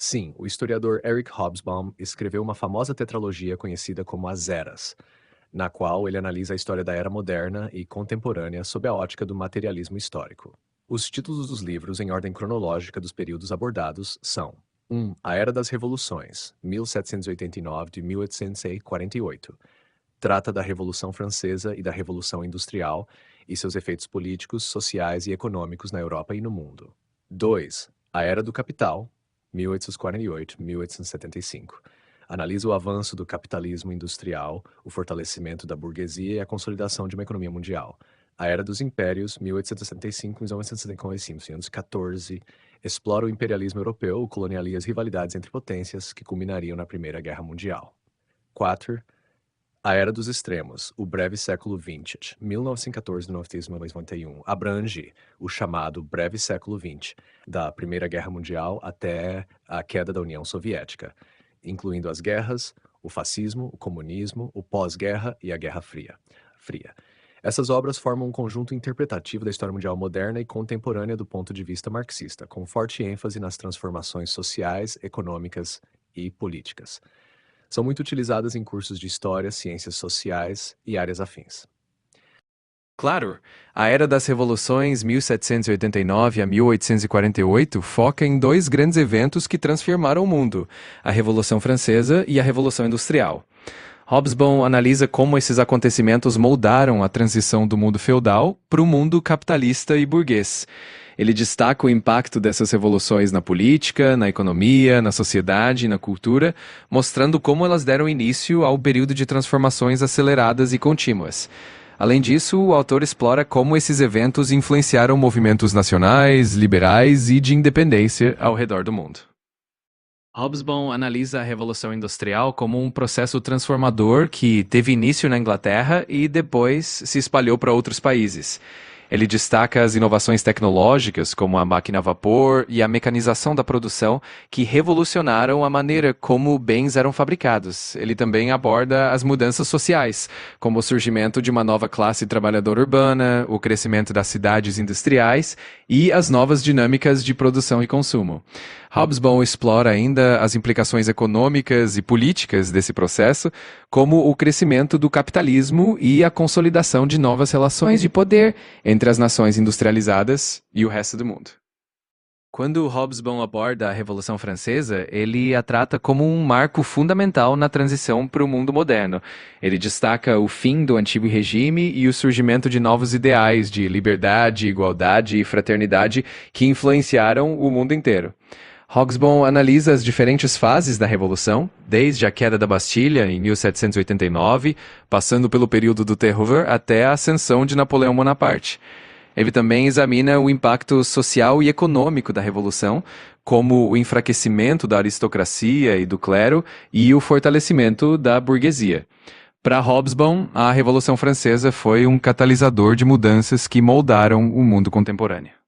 Sim, o historiador Eric Hobsbawm escreveu uma famosa tetralogia conhecida como As Eras, na qual ele analisa a história da era moderna e contemporânea sob a ótica do materialismo histórico. Os títulos dos livros, em ordem cronológica dos períodos abordados, são: 1. A Era das Revoluções, 1789-1848. Trata da Revolução Francesa e da Revolução Industrial e seus efeitos políticos, sociais e econômicos na Europa e no mundo. 2. A Era do Capital, 1848-1875. Analisa o avanço do capitalismo industrial, o fortalecimento da burguesia e a consolidação de uma economia mundial. A Era dos Impérios, 1865-1975, 14, explora o imperialismo europeu, o colonialismo e as rivalidades entre potências que culminariam na Primeira Guerra Mundial. 4. A Era dos Extremos, o Breve Século XX, 1914-1991, abrange o chamado Breve Século XX, da Primeira Guerra Mundial até a queda da União Soviética, incluindo as guerras, o fascismo, o comunismo, o pós-guerra e a Guerra Fria. Essas obras formam um conjunto interpretativo da história mundial moderna e contemporânea do ponto de vista marxista, com forte ênfase nas transformações sociais, econômicas e políticas. São muito utilizadas em cursos de história, ciências sociais e áreas afins. Claro, a Era das Revoluções 1789 a 1848 foca em dois grandes eventos que transformaram o mundo, a Revolução Francesa e a Revolução Industrial. Hobsbawm analisa como esses acontecimentos moldaram a transição do mundo feudal para o mundo capitalista e burguês. Ele destaca o impacto dessas revoluções na política, na economia, na sociedade e na cultura, mostrando como elas deram início ao período de transformações aceleradas e contínuas. Além disso, o autor explora como esses eventos influenciaram movimentos nacionais, liberais e de independência ao redor do mundo. Hobsbawm analisa a Revolução Industrial como um processo transformador que teve início na Inglaterra e depois se espalhou para outros países. Ele destaca as inovações tecnológicas, como a máquina a vapor e a mecanização da produção, que revolucionaram a maneira como bens eram fabricados. Ele também aborda as mudanças sociais, como o surgimento de uma nova classe trabalhadora urbana, o crescimento das cidades industriais e as novas dinâmicas de produção e consumo. Hobsbawm explora ainda as implicações econômicas e políticas desse processo, como o crescimento do capitalismo e a consolidação de novas relações de poder entre as nações industrializadas e o resto do mundo. Quando Hobsbawm aborda a Revolução Francesa, ele a trata como um marco fundamental na transição para o mundo moderno. Ele destaca o fim do antigo regime e o surgimento de novos ideais de liberdade, igualdade e fraternidade que influenciaram o mundo inteiro. Hobsbawm analisa as diferentes fases da Revolução, desde a queda da Bastilha em 1789, passando pelo período do Terror até a ascensão de Napoleão Bonaparte. Ele também examina o impacto social e econômico da Revolução, como o enfraquecimento da aristocracia e do clero e o fortalecimento da burguesia. Para Hobsbawm, a Revolução Francesa foi um catalisador de mudanças que moldaram o mundo contemporâneo.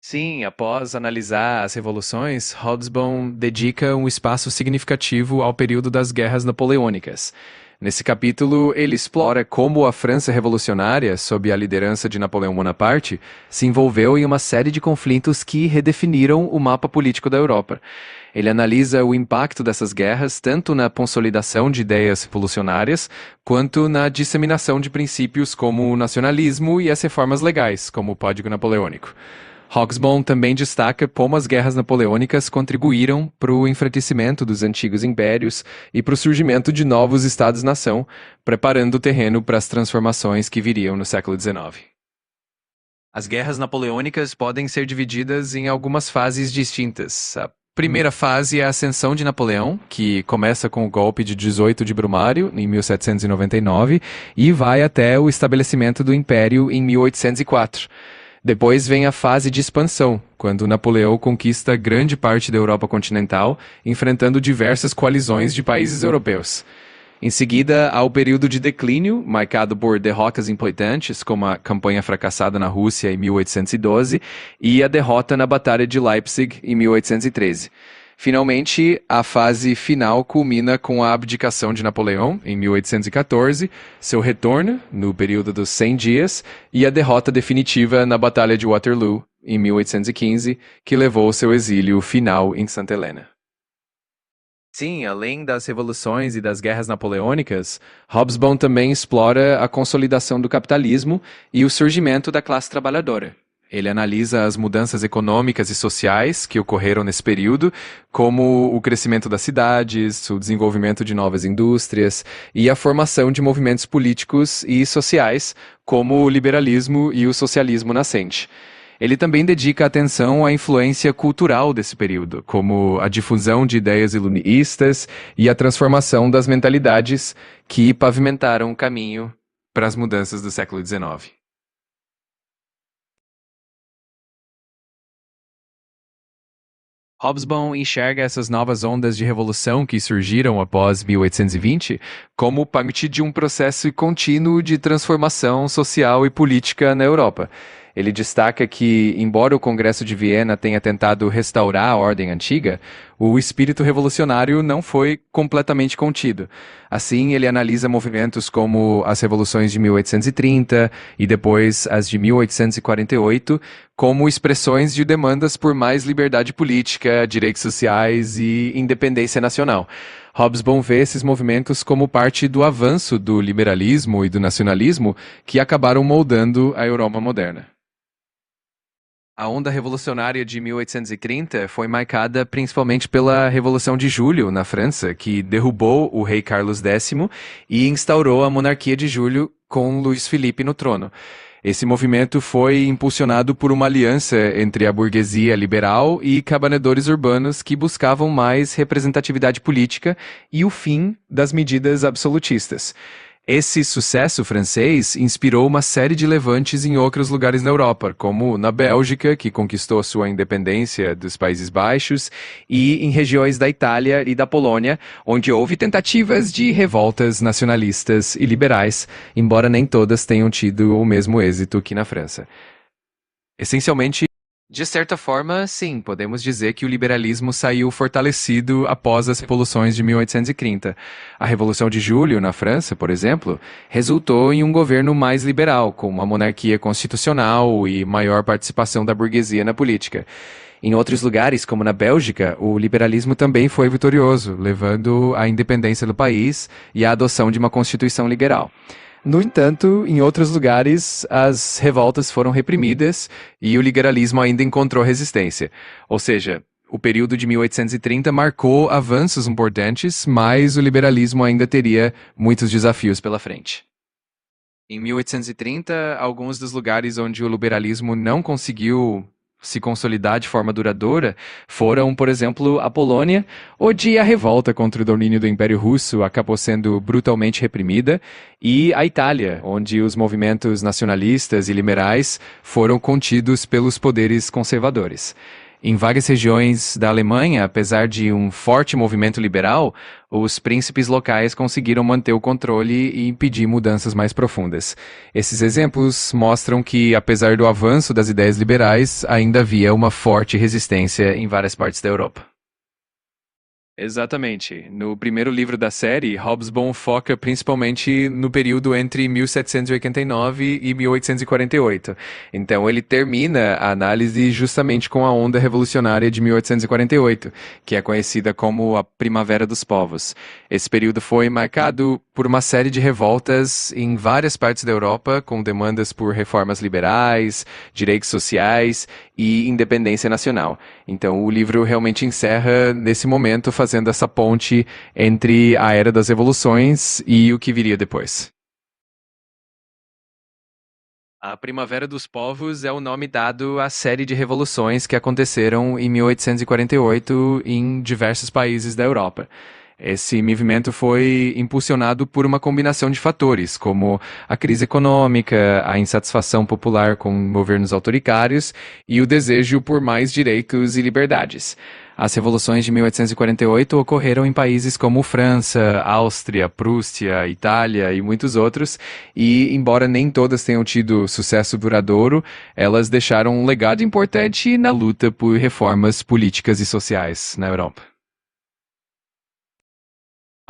Sim, após analisar as revoluções, Hobsbawm dedica um espaço significativo ao período das guerras napoleônicas. Nesse capítulo, ele explora como a França revolucionária, sob a liderança de Napoleão Bonaparte, se envolveu em uma série de conflitos que redefiniram o mapa político da Europa. Ele analisa o impacto dessas guerras tanto na consolidação de ideias revolucionárias, quanto na disseminação de princípios como o nacionalismo e as reformas legais, como o Código Napoleônico. Hobsbawm também destaca como as guerras napoleônicas contribuíram para o enfraquecimento dos antigos impérios e para o surgimento de novos estados-nação, preparando o terreno para as transformações que viriam no século XIX. As guerras napoleônicas podem ser divididas em algumas fases distintas. A primeira fase é a ascensão de Napoleão, que começa com o golpe de 18 de Brumário, em 1799, e vai até o estabelecimento do Império em 1804. Depois vem a fase de expansão, quando Napoleão conquista grande parte da Europa continental, enfrentando diversas coalizões de países europeus. Em seguida, há o período de declínio, marcado por derrotas importantes, como a campanha fracassada na Rússia em 1812 e a derrota na Batalha de Leipzig em 1813. Finalmente, a fase final culmina com a abdicação de Napoleão, em 1814, seu retorno, no período dos 100 dias, e a derrota definitiva na Batalha de Waterloo, em 1815, que levou ao seu exílio final em Santa Helena. Sim, além das revoluções e das guerras napoleônicas, Hobsbawm também explora a consolidação do capitalismo e o surgimento da classe trabalhadora. Ele analisa as mudanças econômicas e sociais que ocorreram nesse período, como o crescimento das cidades, o desenvolvimento de novas indústrias e a formação de movimentos políticos e sociais, como o liberalismo e o socialismo nascente. Ele também dedica atenção à influência cultural desse período, como a difusão de ideias iluministas e a transformação das mentalidades que pavimentaram o caminho para as mudanças do século XIX. Hobsbawm enxerga essas novas ondas de revolução que surgiram após 1820 como parte de um processo contínuo de transformação social e política na Europa. Ele destaca que, embora o Congresso de Viena tenha tentado restaurar a ordem antiga, o espírito revolucionário não foi completamente contido. Assim, ele analisa movimentos como as revoluções de 1830 e depois as de 1848 como expressões de demandas por mais liberdade política, direitos sociais e independência nacional. Hobsbawm vê esses movimentos como parte do avanço do liberalismo e do nacionalismo que acabaram moldando a Europa moderna. A onda revolucionária de 1830 foi marcada principalmente pela Revolução de Julho, na França, que derrubou o rei Carlos X e instaurou a monarquia de Julho com Luís Filipe no trono. Esse movimento foi impulsionado por uma aliança entre a burguesia liberal e cabanedores urbanos que buscavam mais representatividade política e o fim das medidas absolutistas. Esse sucesso francês inspirou uma série de levantes em outros lugares na Europa, como na Bélgica, que conquistou sua independência dos Países Baixos, e em regiões da Itália e da Polônia, onde houve tentativas de revoltas nacionalistas e liberais, embora nem todas tenham tido o mesmo êxito que na França. Essencialmente, de certa forma, sim, podemos dizer que o liberalismo saiu fortalecido após as revoluções de 1830. A Revolução de Julho, na França, por exemplo, resultou em um governo mais liberal, com uma monarquia constitucional e maior participação da burguesia na política. Em outros lugares, como na Bélgica, o liberalismo também foi vitorioso, levando à independência do país e à adoção de uma constituição liberal. No entanto, em outros lugares, as revoltas foram reprimidas e o liberalismo ainda encontrou resistência. Ou seja, o período de 1830 marcou avanços importantes, mas o liberalismo ainda teria muitos desafios pela frente. Em 1830, alguns dos lugares onde o liberalismo não conseguiu se consolidar de forma duradoura foram, por exemplo, a Polônia, onde a revolta contra o domínio do Império Russo acabou sendo brutalmente reprimida, e a Itália, onde os movimentos nacionalistas e liberais foram contidos pelos poderes conservadores. Em várias regiões da Alemanha, apesar de um forte movimento liberal, os príncipes locais conseguiram manter o controle e impedir mudanças mais profundas. Esses exemplos mostram que, apesar do avanço das ideias liberais, ainda havia uma forte resistência em várias partes da Europa. Exatamente. No primeiro livro da série, Hobsbawm foca principalmente no período entre 1789 e 1848. Então ele termina a análise justamente com a onda revolucionária de 1848, que é conhecida como a Primavera dos Povos. Esse período foi marcado por uma série de revoltas em várias partes da Europa, com demandas por reformas liberais, direitos sociais e independência nacional. Então o livro realmente encerra nesse momento fazendo essa ponte entre a Era das Revoluções e o que viria depois. A Primavera dos Povos é o nome dado à série de revoluções que aconteceram em 1848 em diversos países da Europa. Esse movimento foi impulsionado por uma combinação de fatores, como a crise econômica, a insatisfação popular com governos autoritários e o desejo por mais direitos e liberdades. As revoluções de 1848 ocorreram em países como França, Áustria, Prússia, Itália e muitos outros, e embora nem todas tenham tido sucesso duradouro, elas deixaram um legado importante na luta por reformas políticas e sociais na Europa.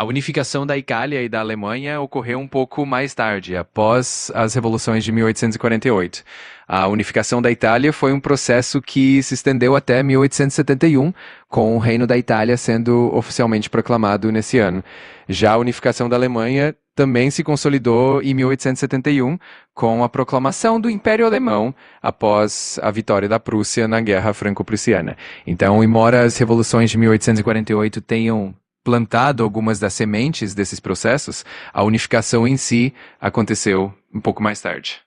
A unificação da Itália e da Alemanha ocorreu um pouco mais tarde, após as revoluções de 1848. A unificação da Itália foi um processo que se estendeu até 1871, com o Reino da Itália sendo oficialmente proclamado nesse ano. Já a unificação da Alemanha também se consolidou em 1871, com a proclamação do Império Alemão após a vitória da Prússia na Guerra Franco-Prussiana. Então, embora as revoluções de 1848 tenham plantado algumas das sementes desses processos, a unificação em si aconteceu um pouco mais tarde.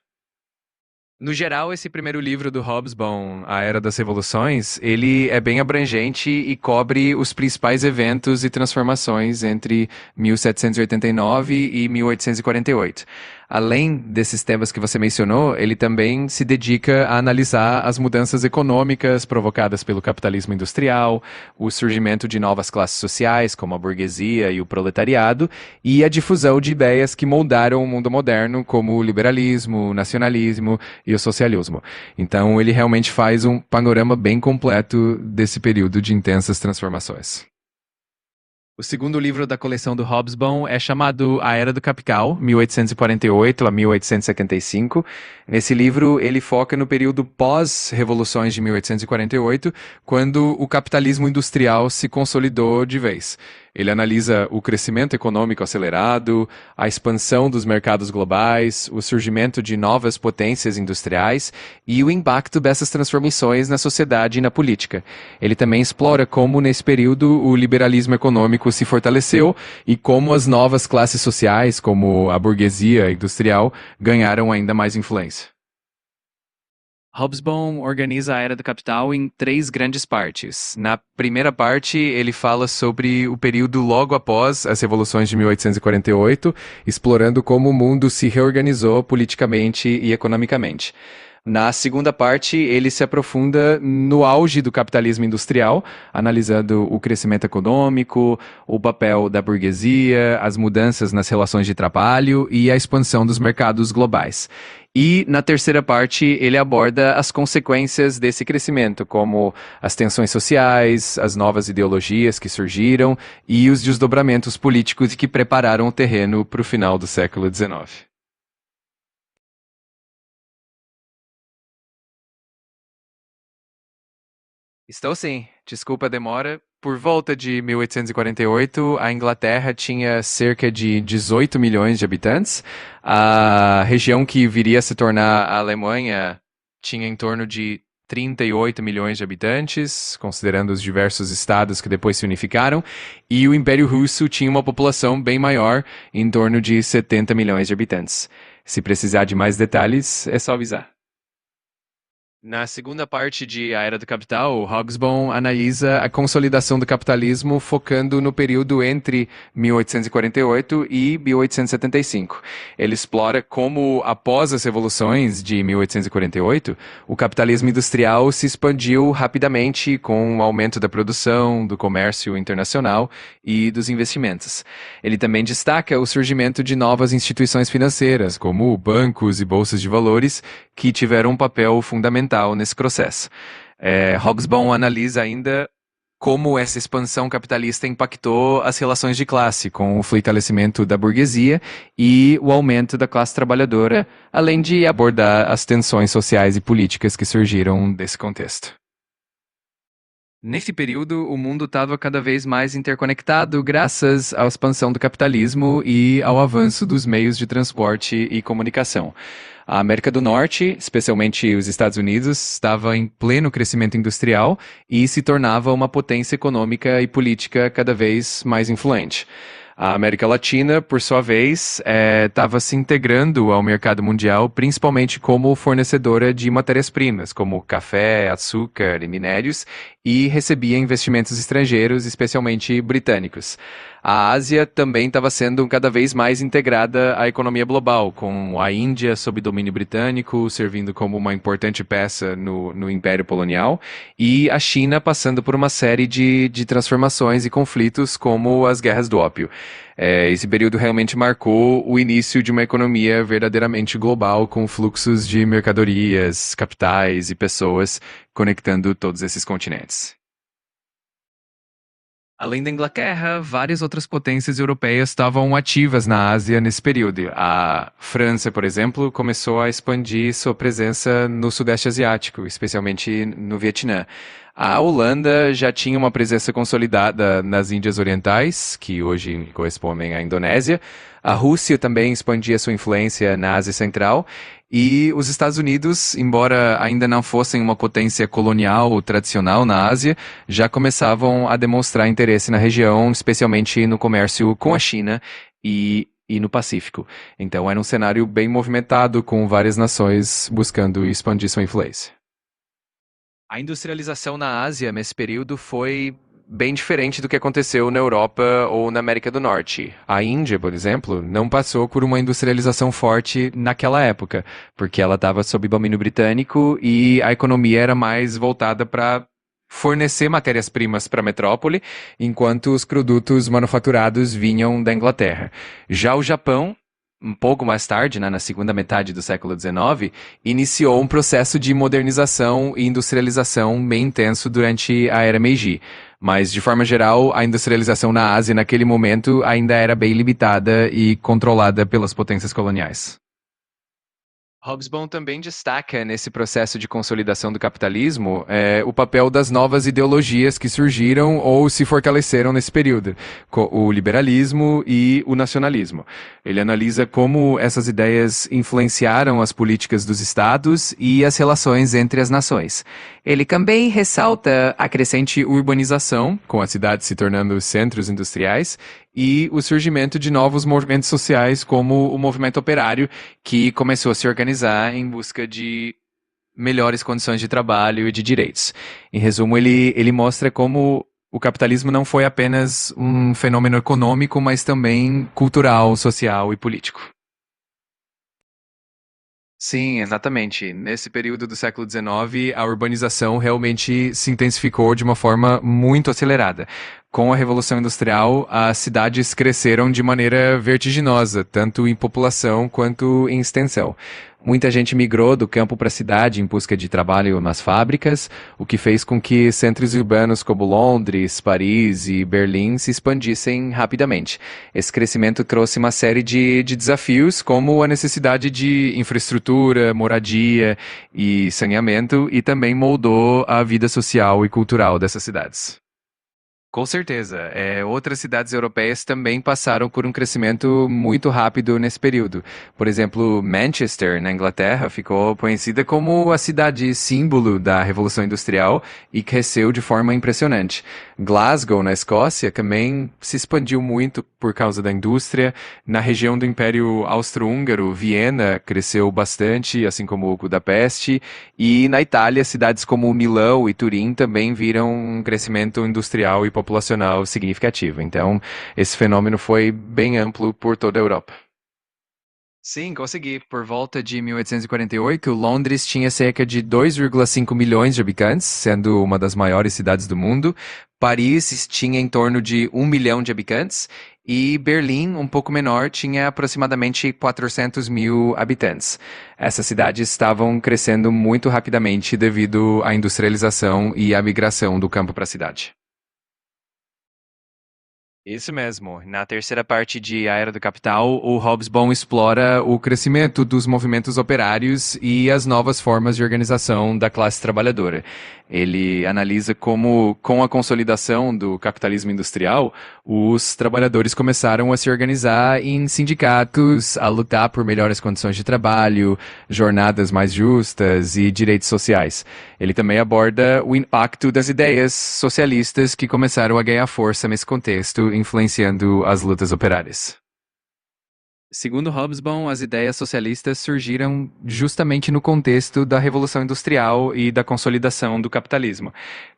No geral, esse primeiro livro do Hobsbawm, A Era das Revoluções, ele é bem abrangente e cobre os principais eventos e transformações entre 1789 e 1848. Além desses temas que você mencionou, ele também se dedica a analisar as mudanças econômicas provocadas pelo capitalismo industrial, o surgimento de novas classes sociais, como a burguesia e o proletariado, e a difusão de ideias que moldaram o mundo moderno, como o liberalismo, o nacionalismo e o socialismo. Então, ele realmente faz um panorama bem completo desse período de intensas transformações. O segundo livro da coleção do Hobsbawm é chamado A Era do Capital, 1848 a 1875. Nesse livro, ele foca no período pós-revoluções de 1848, quando o capitalismo industrial se consolidou de vez. Ele analisa o crescimento econômico acelerado, a expansão dos mercados globais, o surgimento de novas potências industriais e o impacto dessas transformações na sociedade e na política. Ele também explora como, nesse período, o liberalismo econômico se fortaleceu e como as novas classes sociais, como a burguesia industrial, ganharam ainda mais influência. Hobsbawm organiza a Era do Capital em 3 grandes partes. Na primeira parte, ele fala sobre o período logo após as revoluções de 1848, explorando como o mundo se reorganizou politicamente e economicamente. Na segunda parte, ele se aprofunda no auge do capitalismo industrial, analisando o crescimento econômico, o papel da burguesia, as mudanças nas relações de trabalho e a expansão dos mercados globais. E, na terceira parte, ele aborda as consequências desse crescimento, como as tensões sociais, as novas ideologias que surgiram e os desdobramentos políticos que prepararam o terreno para o final do século XIX. Estou sim. Desculpa a demora. Por volta de 1848, a Inglaterra tinha cerca de 18 milhões de habitantes. A região que viria a se tornar a Alemanha tinha em torno de 38 milhões de habitantes, considerando os diversos estados que depois se unificaram. E o Império Russo tinha uma população bem maior, em torno de 70 milhões de habitantes. Se precisar de mais detalhes, é só avisar. Na segunda parte de A Era do Capital, Hobsbawm analisa a consolidação do capitalismo focando no período entre 1848 e 1875. Ele explora como, após as revoluções de 1848, o capitalismo industrial se expandiu rapidamente com o aumento da produção, do comércio internacional e dos investimentos. Ele também destaca o surgimento de novas instituições financeiras, como bancos e bolsas de valores, que tiveram um papel fundamental nesse processo. Hobsbawm analisa ainda como essa expansão capitalista impactou as relações de classe, com o fortalecimento da burguesia e o aumento da classe trabalhadora, além de abordar as tensões sociais e políticas que surgiram desse contexto. Nesse período, o mundo estava cada vez mais interconectado graças à expansão do capitalismo e ao avanço dos meios de transporte e comunicação. A América do Norte, especialmente os Estados Unidos, estava em pleno crescimento industrial e se tornava uma potência econômica e política cada vez mais influente. A América Latina, por sua vez, estava se integrando ao mercado mundial, principalmente como fornecedora de matérias-primas, como café, açúcar e minérios, e recebia investimentos estrangeiros, especialmente britânicos. A Ásia também estava sendo cada vez mais integrada à economia global, com a Índia sob domínio britânico, servindo como uma importante peça no Império Colonial, e a China passando por uma série de transformações e conflitos, como as guerras do ópio. Esse período realmente marcou o início de uma economia verdadeiramente global, com fluxos de mercadorias, capitais e pessoas conectando todos esses continentes. Além da Inglaterra, várias outras potências europeias estavam ativas na Ásia nesse período. A França, por exemplo, começou a expandir sua presença no Sudeste Asiático, especialmente no Vietnã. A Holanda já tinha uma presença consolidada nas Índias Orientais, que hoje correspondem à Indonésia. A Rússia também expandia sua influência na Ásia Central. E os Estados Unidos, embora ainda não fossem uma potência colonial tradicional na Ásia, já começavam a demonstrar interesse na região, especialmente no comércio com a China e no Pacífico. Então era um cenário bem movimentado, com várias nações buscando expandir sua influência. A industrialização na Ásia nesse período foi bem diferente do que aconteceu na Europa ou na América do Norte. A Índia, por exemplo, não passou por uma industrialização forte naquela época, porque ela estava sob domínio britânico e a economia era mais voltada para fornecer matérias-primas para a metrópole, enquanto os produtos manufaturados vinham da Inglaterra. Já o Japão, um pouco mais tarde, na segunda metade do século XIX, iniciou um processo de modernização e industrialização bem intenso durante a era Meiji. Mas, de forma geral, a industrialização na Ásia naquele momento ainda era bem limitada e controlada pelas potências coloniais. Hobsbawm também destaca nesse processo de consolidação do capitalismo o papel das novas ideologias que surgiram ou se fortaleceram nesse período, o liberalismo e o nacionalismo. Ele analisa como essas ideias influenciaram as políticas dos estados e as relações entre as nações. Ele também ressalta a crescente urbanização, com as cidades se tornando centros industriais, e o surgimento de novos movimentos sociais, como o movimento operário, que começou a se organizar em busca de melhores condições de trabalho e de direitos. Em resumo, ele mostra como o capitalismo não foi apenas um fenômeno econômico, mas também cultural, social e político. Sim, exatamente. Nesse período do século XIX, a urbanização realmente se intensificou de uma forma muito acelerada. Com a Revolução Industrial, as cidades cresceram de maneira vertiginosa, tanto em população quanto em extensão. Muita gente migrou do campo para a cidade em busca de trabalho nas fábricas, o que fez com que centros urbanos como Londres, Paris e Berlim se expandissem rapidamente. Esse crescimento trouxe uma série de desafios, como a necessidade de infraestrutura, moradia e saneamento, e também moldou a vida social e cultural dessas cidades. Com certeza. Outras cidades europeias também passaram por um crescimento muito rápido nesse período. Por exemplo, Manchester, na Inglaterra, ficou conhecida como a cidade símbolo da Revolução Industrial e cresceu de forma impressionante. Glasgow, na Escócia, também se expandiu muito por causa da indústria. Na região do Império Austro-Húngaro, Viena cresceu bastante, assim como Budapeste. E na Itália, cidades como Milão e Turim também viram um crescimento industrial e populacional significativo. Então, esse fenômeno foi bem amplo por toda a Europa. Sim, consegui. Por volta de 1848, Londres tinha cerca de 2,5 milhões de habitantes, sendo uma das maiores cidades do mundo. Paris tinha em torno de 1 milhão de habitantes. E Berlim, um pouco menor, tinha aproximadamente 400 mil habitantes. Essas cidades estavam crescendo muito rapidamente devido à industrialização e à migração do campo para a cidade. Isso mesmo. Na terceira parte de A Era do Capital, o Hobsbawm explora o crescimento dos movimentos operários e as novas formas de organização da classe trabalhadora. Ele analisa como, com a consolidação do capitalismo industrial, os trabalhadores começaram a se organizar em sindicatos, a lutar por melhores condições de trabalho, jornadas mais justas e direitos sociais. Ele também aborda o impacto das ideias socialistas que começaram a ganhar força nesse contexto, influenciando as lutas operárias. Segundo Hobsbawm, as ideias socialistas surgiram justamente no contexto da Revolução Industrial e da consolidação do capitalismo.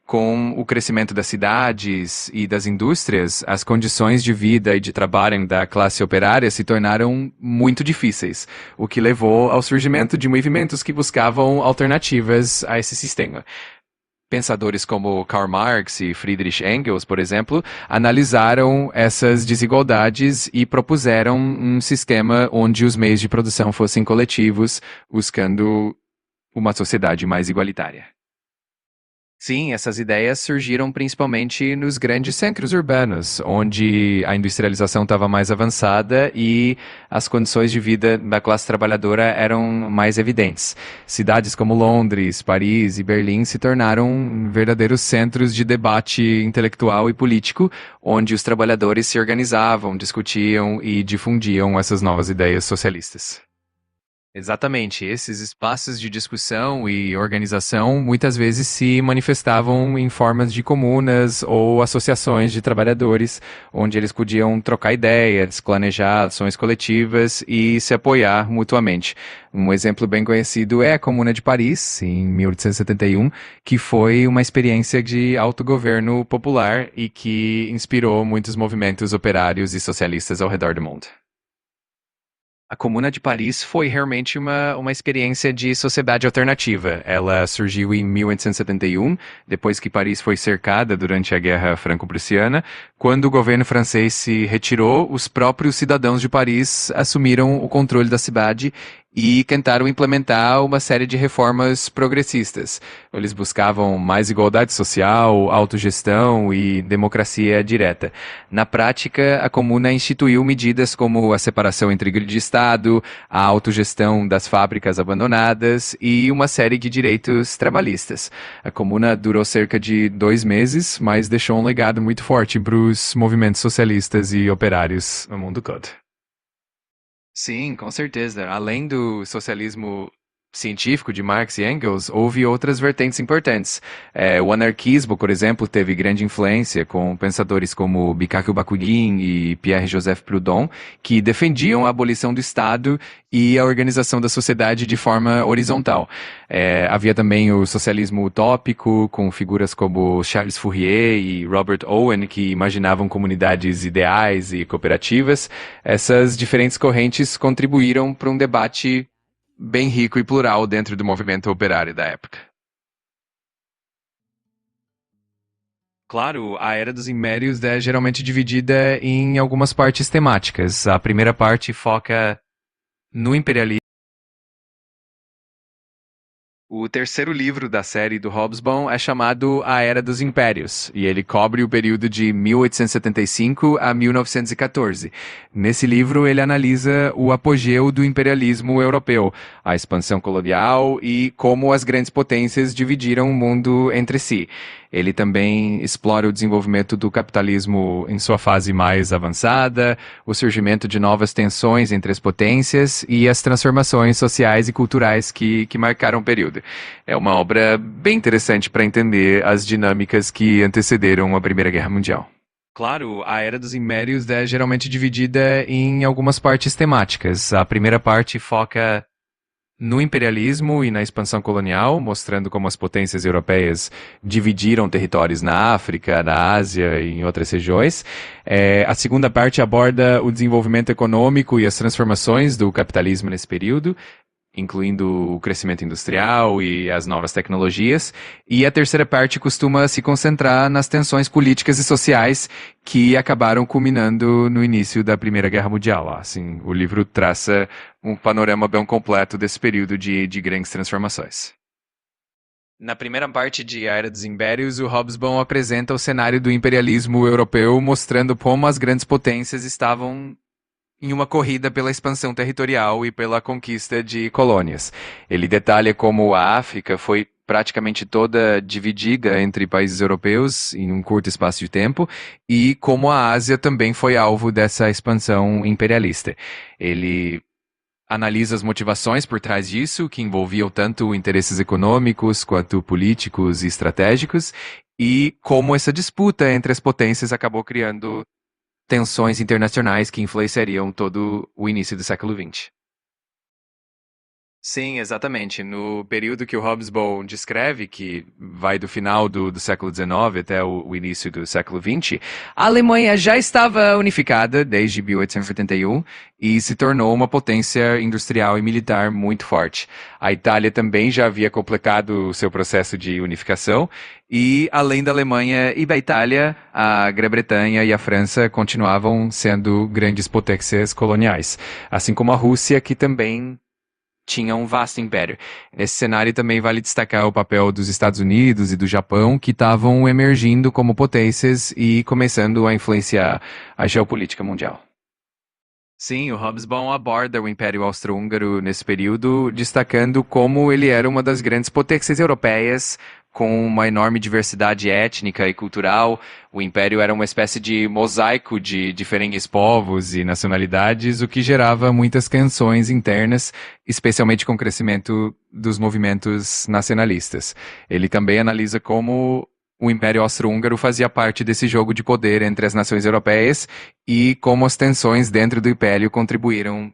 Com o crescimento das cidades e das indústrias, as condições de vida e de trabalho da classe operária se tornaram muito difíceis, o que levou ao surgimento de movimentos que buscavam alternativas a esse sistema. Pensadores como Karl Marx e Friedrich Engels, por exemplo, analisaram essas desigualdades e propuseram um sistema onde os meios de produção fossem coletivos, buscando uma sociedade mais igualitária. Sim, essas ideias surgiram principalmente nos grandes centros urbanos, onde a industrialização estava mais avançada e as condições de vida da classe trabalhadora eram mais evidentes. Cidades como Londres, Paris e Berlim se tornaram verdadeiros centros de debate intelectual e político, onde os trabalhadores se organizavam, discutiam e difundiam essas novas ideias socialistas. Exatamente, esses espaços de discussão e organização muitas vezes se manifestavam em formas de comunas ou associações de trabalhadores, onde eles podiam trocar ideias, planejar ações coletivas e se apoiar mutuamente. Um exemplo bem conhecido é a Comuna de Paris, em 1871, que foi uma experiência de autogoverno popular e que inspirou muitos movimentos operários e socialistas ao redor do mundo. A Comuna de Paris foi realmente uma experiência de sociedade alternativa. Ela surgiu em 1871, depois que Paris foi cercada durante a Guerra Franco-Prussiana. Quando o governo francês se retirou, os próprios cidadãos de Paris assumiram o controle da cidade e tentaram implementar uma série de reformas progressistas. Eles buscavam mais igualdade social, autogestão e democracia direta. Na prática, a Comuna instituiu medidas como a separação entre igreja e Estado, a autogestão das fábricas abandonadas e uma série de direitos trabalhistas. A Comuna durou cerca de 2 meses, mas deixou um legado muito forte para os movimentos socialistas e operários no mundo todo. Sim, com certeza. Além do socialismo científico de Marx e Engels, houve outras vertentes importantes. O anarquismo, por exemplo, teve grande influência com pensadores como Mikhail Bakunin e Pierre-Joseph Proudhon, que defendiam a abolição do Estado e a organização da sociedade de forma horizontal. Havia também o socialismo utópico, com figuras como Charles Fourier e Robert Owen, que imaginavam comunidades ideais e cooperativas. Essas diferentes correntes contribuíram para um debate bem rico e plural dentro do movimento operário da época. Claro, a Era dos Impérios é geralmente dividida em algumas partes temáticas. A primeira parte foca no imperialismo. O terceiro livro da série do Hobsbawm é chamado A Era dos Impérios, e ele cobre o período de 1875 a 1914. Nesse livro, ele analisa o apogeu do imperialismo europeu, a expansão colonial e como as grandes potências dividiram o mundo entre si. Ele também explora o desenvolvimento do capitalismo em sua fase mais avançada, o surgimento de novas tensões entre as potências e as transformações sociais e culturais que marcaram o período. É uma obra bem interessante para entender as dinâmicas que antecederam a Primeira Guerra Mundial. Claro, a Era dos Impérios é geralmente dividida em algumas partes temáticas. A primeira parte foca no imperialismo e na expansão colonial, mostrando como as potências europeias dividiram territórios na África, na Ásia e em outras regiões. A segunda parte aborda o desenvolvimento econômico e as transformações do capitalismo nesse período, incluindo o crescimento industrial e as novas tecnologias. E a terceira parte costuma se concentrar nas tensões políticas e sociais que acabaram culminando no início da Primeira Guerra Mundial. Assim, o livro traça um panorama bem completo desse período de grandes transformações. Na primeira parte de A Era dos Impérios, o Hobsbawm apresenta o cenário do imperialismo europeu, mostrando como as grandes potências estavam em uma corrida pela expansão territorial e pela conquista de colônias. Ele detalha como a África foi praticamente toda dividida entre países europeus em um curto espaço de tempo e como a Ásia também foi alvo dessa expansão imperialista. Ele analisa as motivações por trás disso, que envolviam tanto interesses econômicos quanto políticos e estratégicos, e como essa disputa entre as potências acabou criando tensões internacionais que influenciariam todo o início do século XX. Sim, exatamente. No período que o Hobsbawm descreve, que vai do final do século XIX até o início do século XX, a Alemanha já estava unificada desde 1881 e se tornou uma potência industrial e militar muito forte. A Itália também já havia completado o seu processo de unificação e, além da Alemanha e da Itália, a Grã-Bretanha e a França continuavam sendo grandes potências coloniais, assim como a Rússia, que também tinha um vasto império. Nesse cenário também vale destacar o papel dos Estados Unidos e do Japão, que estavam emergindo como potências e começando a influenciar a geopolítica mundial. Sim, o Hobsbawm aborda o Império Austro-Húngaro nesse período, destacando como ele era uma das grandes potências europeias, com uma enorme diversidade étnica e cultural. O Império era uma espécie de mosaico de diferentes povos e nacionalidades, o que gerava muitas tensões internas, especialmente com o crescimento dos movimentos nacionalistas. Ele também analisa como o Império Austro-Húngaro fazia parte desse jogo de poder entre as nações europeias e como as tensões dentro do Império contribuíram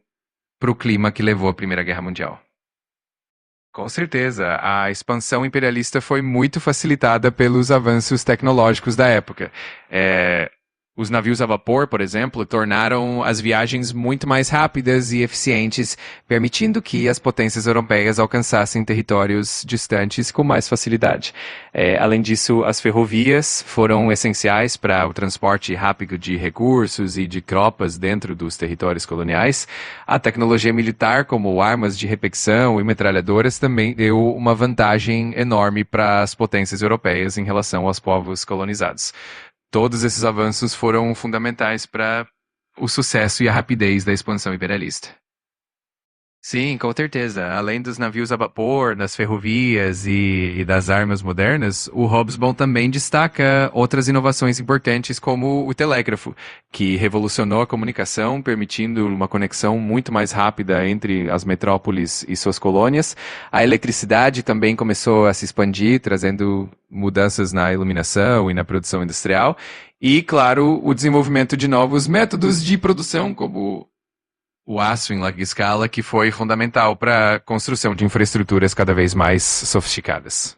para o clima que levou à Primeira Guerra Mundial. Com certeza, a expansão imperialista foi muito facilitada pelos avanços tecnológicos da época. Os navios a vapor, por exemplo, tornaram as viagens muito mais rápidas e eficientes, permitindo que as potências europeias alcançassem territórios distantes com mais facilidade. Além disso, as ferrovias foram essenciais para o transporte rápido de recursos e de tropas dentro dos territórios coloniais. A tecnologia militar, como armas de repetição e metralhadoras, também deu uma vantagem enorme para as potências europeias em relação aos povos colonizados. Todos esses avanços foram fundamentais para o sucesso e a rapidez da expansão imperialista. Sim, com certeza. Além dos navios a vapor, das ferrovias e das armas modernas, o Hobsbawm também destaca outras inovações importantes, como o telégrafo, que revolucionou a comunicação, permitindo uma conexão muito mais rápida entre as metrópoles e suas colônias. A eletricidade também começou a se expandir, trazendo mudanças na iluminação e na produção industrial. E, claro, o desenvolvimento de novos métodos de produção, como o aço em larga escala, que foi fundamental para a construção de infraestruturas cada vez mais sofisticadas.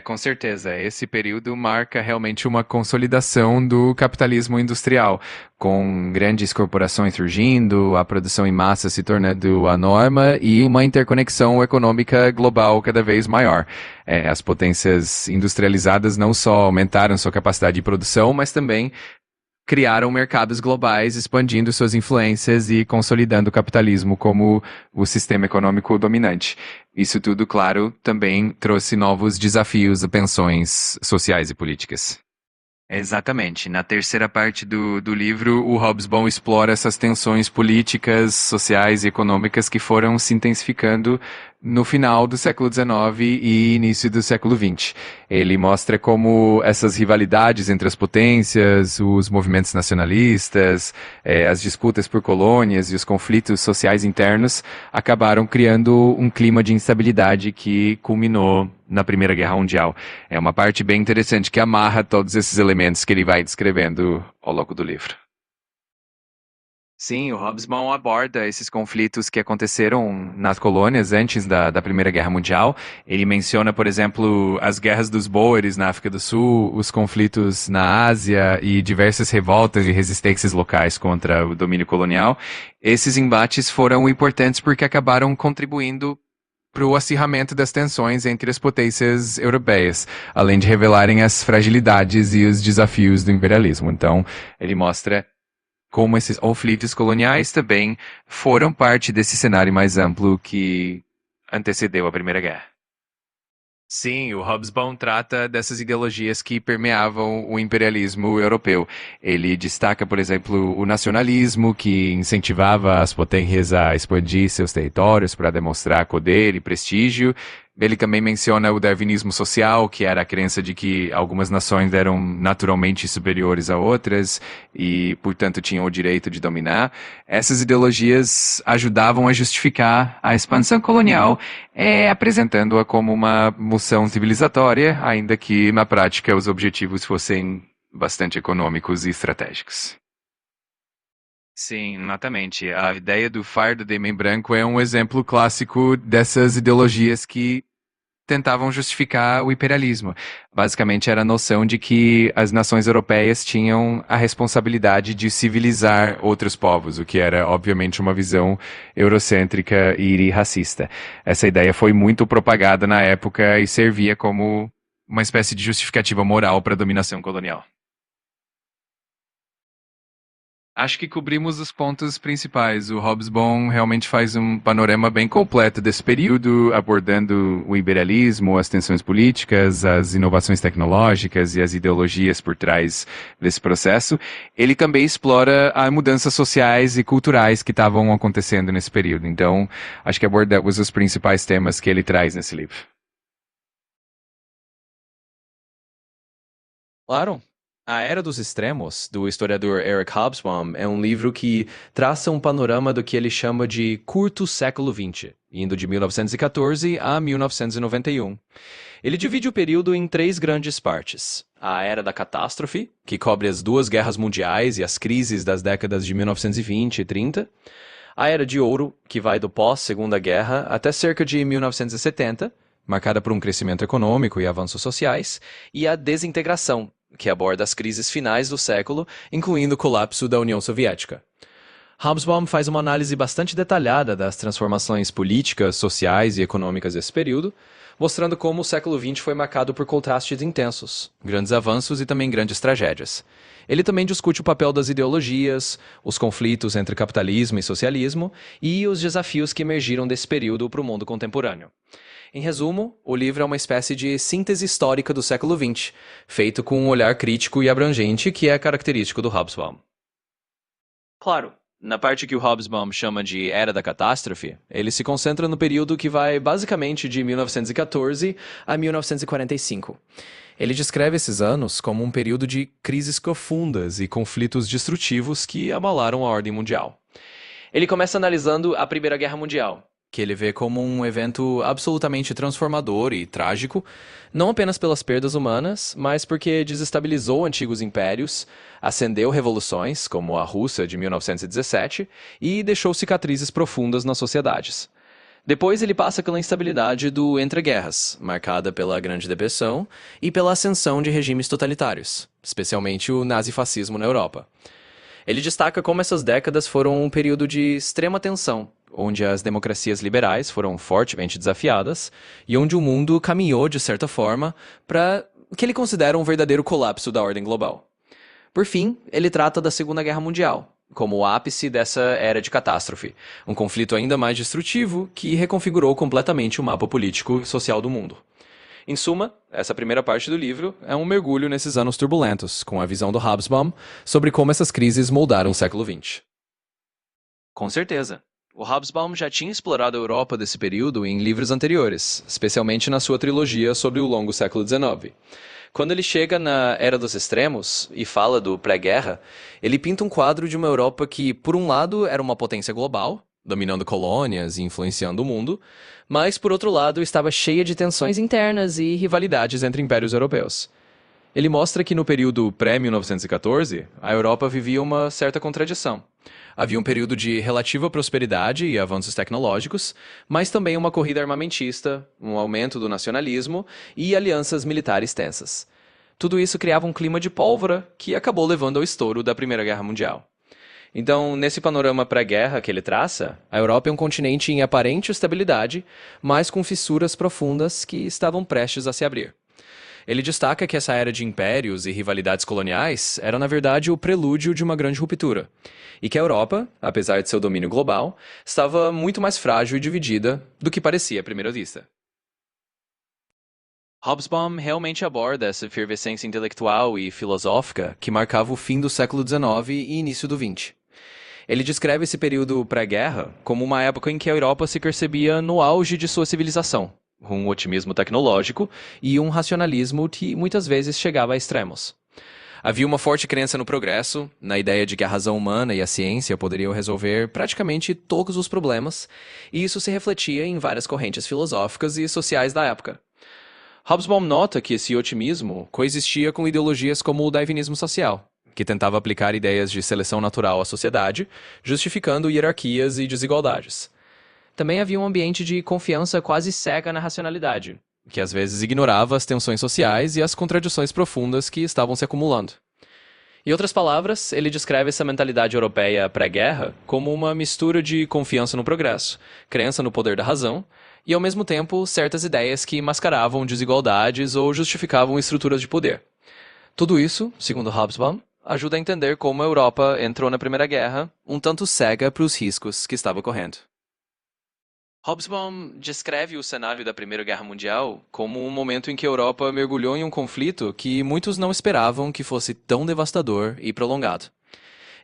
Com certeza. Esse período marca realmente uma consolidação do capitalismo industrial, com grandes corporações surgindo, a produção em massa se tornando a norma e uma interconexão econômica global cada vez maior. As potências industrializadas não só aumentaram sua capacidade de produção, mas também criaram mercados globais, expandindo suas influências e consolidando o capitalismo como o sistema econômico dominante. Isso tudo, claro, também trouxe novos desafios a tensões sociais e políticas. Exatamente. Na terceira parte do livro, o Hobsbawm explora essas tensões políticas, sociais e econômicas que foram se intensificando no final do século XIX e início do século XX. Ele mostra como essas rivalidades entre as potências, os movimentos nacionalistas, as disputas por colônias e os conflitos sociais internos acabaram criando um clima de instabilidade que culminou na Primeira Guerra Mundial. É uma parte bem interessante que amarra todos esses elementos que ele vai descrevendo ao longo do livro. Sim, o Hobsbawm aborda esses conflitos que aconteceram nas colônias antes da Primeira Guerra Mundial. Ele menciona, por exemplo, as guerras dos Boeres na África do Sul, os conflitos na Ásia e diversas revoltas e resistências locais contra o domínio colonial. Esses embates foram importantes porque acabaram contribuindo para o acirramento das tensões entre as potências europeias, além de revelarem as fragilidades e os desafios do imperialismo. Então, ele mostra como esses conflitos coloniais também foram parte desse cenário mais amplo que antecedeu a Primeira Guerra. Sim, o Hobsbawm trata dessas ideologias que permeavam o imperialismo europeu. Ele destaca, por exemplo, o nacionalismo, que incentivava as potências a expandir seus territórios para demonstrar poder e prestígio. Ele também menciona o darwinismo social, que era a crença de que algumas nações eram naturalmente superiores a outras e, portanto, tinham o direito de dominar. Essas ideologias ajudavam a justificar a expansão colonial, apresentando-a como uma moção civilizatória, ainda que, na prática, os objetivos fossem bastante econômicos e estratégicos. Sim, exatamente. A ideia do fardo de homem branco é um exemplo clássico dessas ideologias que tentavam justificar o imperialismo. Basicamente, era a noção de que as nações europeias tinham a responsabilidade de civilizar outros povos, o que era, obviamente, uma visão eurocêntrica e racista. Essa ideia foi muito propagada na época e servia como uma espécie de justificativa moral para a dominação colonial. Acho que cobrimos os pontos principais. O Hobsbawm realmente faz um panorama bem completo desse período, abordando o imperialismo, as tensões políticas, as inovações tecnológicas e as ideologias por trás desse processo. Ele também explora as mudanças sociais e culturais que estavam acontecendo nesse período. Então, acho que abordamos os principais temas que ele traz nesse livro. Claro. A Era dos Extremos, do historiador Eric Hobsbawm, é um livro que traça um panorama do que ele chama de curto século XX, indo de 1914 a 1991. Ele divide o período em três grandes partes. A Era da Catástrofe, que cobre as duas guerras mundiais e as crises das décadas de 1920 e 30. A Era de Ouro, que vai do pós-Segunda Guerra até cerca de 1970, marcada por um crescimento econômico e avanços sociais, e a Desintegração, que aborda as crises finais do século, incluindo o colapso da União Soviética. Hobsbawm faz uma análise bastante detalhada das transformações políticas, sociais e econômicas desse período, mostrando como o século XX foi marcado por contrastes intensos, grandes avanços e também grandes tragédias. Ele também discute o papel das ideologias, os conflitos entre capitalismo e socialismo e os desafios que emergiram desse período para o mundo contemporâneo. Em resumo, o livro é uma espécie de síntese histórica do século XX, feito com um olhar crítico e abrangente que é característico do Hobsbawm. Claro, na parte que o Hobsbawm chama de Era da Catástrofe, ele se concentra no período que vai basicamente de 1914 a 1945. Ele descreve esses anos como um período de crises profundas e conflitos destrutivos que abalaram a ordem mundial. Ele começa analisando a Primeira Guerra Mundial, que ele vê como um evento absolutamente transformador e trágico, não apenas pelas perdas humanas, mas porque desestabilizou antigos impérios, acendeu revoluções, como a Rússia de 1917, e deixou cicatrizes profundas nas sociedades. Depois ele passa pela instabilidade do entre-guerras, marcada pela Grande Depressão e pela ascensão de regimes totalitários, especialmente o nazifascismo na Europa. Ele destaca como essas décadas foram um período de extrema tensão, onde as democracias liberais foram fortemente desafiadas e onde o mundo caminhou, de certa forma, para o que ele considera um verdadeiro colapso da ordem global. Por fim, ele trata da Segunda Guerra Mundial, como o ápice dessa era de catástrofe, um conflito ainda mais destrutivo que reconfigurou completamente o mapa político e social do mundo. Em suma, essa primeira parte do livro é um mergulho nesses anos turbulentos, com a visão do Hobsbawm sobre como essas crises moldaram o século XX. Com certeza. O Hobsbawm já tinha explorado a Europa desse período em livros anteriores, especialmente na sua trilogia sobre o longo século XIX. Quando ele chega na Era dos Extremos e fala do pré-guerra, ele pinta um quadro de uma Europa que, por um lado, era uma potência global, dominando colônias e influenciando o mundo, mas, por outro lado, estava cheia de tensões internas e rivalidades entre impérios europeus. Ele mostra que no período pré-1914, a Europa vivia uma certa contradição. Havia um período de relativa prosperidade e avanços tecnológicos, mas também uma corrida armamentista, um aumento do nacionalismo e alianças militares tensas. Tudo isso criava um clima de pólvora que acabou levando ao estouro da Primeira Guerra Mundial. Então, nesse panorama pré-guerra que ele traça, a Europa é um continente em aparente estabilidade, mas com fissuras profundas que estavam prestes a se abrir. Ele destaca que essa era de impérios e rivalidades coloniais era, na verdade, o prelúdio de uma grande ruptura, e que a Europa, apesar de seu domínio global, estava muito mais frágil e dividida do que parecia à primeira vista. Hobsbawm realmente aborda essa efervescência intelectual e filosófica que marcava o fim do século XIX e início do XX. Ele descreve esse período pré-guerra como uma época em que a Europa se percebia no auge de sua civilização, um otimismo tecnológico e um racionalismo que muitas vezes chegava a extremos. Havia uma forte crença no progresso, na ideia de que a razão humana e a ciência poderiam resolver praticamente todos os problemas, e isso se refletia em várias correntes filosóficas e sociais da época. Hobsbawm nota que esse otimismo coexistia com ideologias como o darwinismo social, que tentava aplicar ideias de seleção natural à sociedade, justificando hierarquias e desigualdades. Também havia um ambiente de confiança quase cega na racionalidade, que às vezes ignorava as tensões sociais e as contradições profundas que estavam se acumulando. Em outras palavras, ele descreve essa mentalidade europeia pré-guerra como uma mistura de confiança no progresso, crença no poder da razão, e ao mesmo tempo certas ideias que mascaravam desigualdades ou justificavam estruturas de poder. Tudo isso, segundo Hobsbawm, ajuda a entender como a Europa entrou na Primeira Guerra um tanto cega para os riscos que estava correndo. Hobsbawm descreve o cenário da Primeira Guerra Mundial como um momento em que a Europa mergulhou em um conflito que muitos não esperavam que fosse tão devastador e prolongado.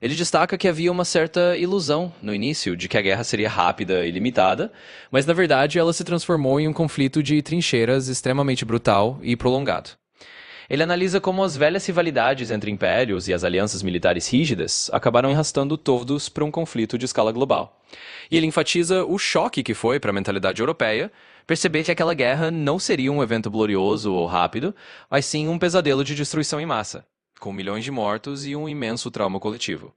Ele destaca que havia uma certa ilusão no início de que a guerra seria rápida e limitada, mas na verdade ela se transformou em um conflito de trincheiras extremamente brutal e prolongado. Ele analisa como as velhas rivalidades entre impérios e as alianças militares rígidas acabaram arrastando todos para um conflito de escala global. E ele enfatiza o choque que foi para a mentalidade europeia perceber que aquela guerra não seria um evento glorioso ou rápido, mas sim um pesadelo de destruição em massa, com milhões de mortos e um imenso trauma coletivo.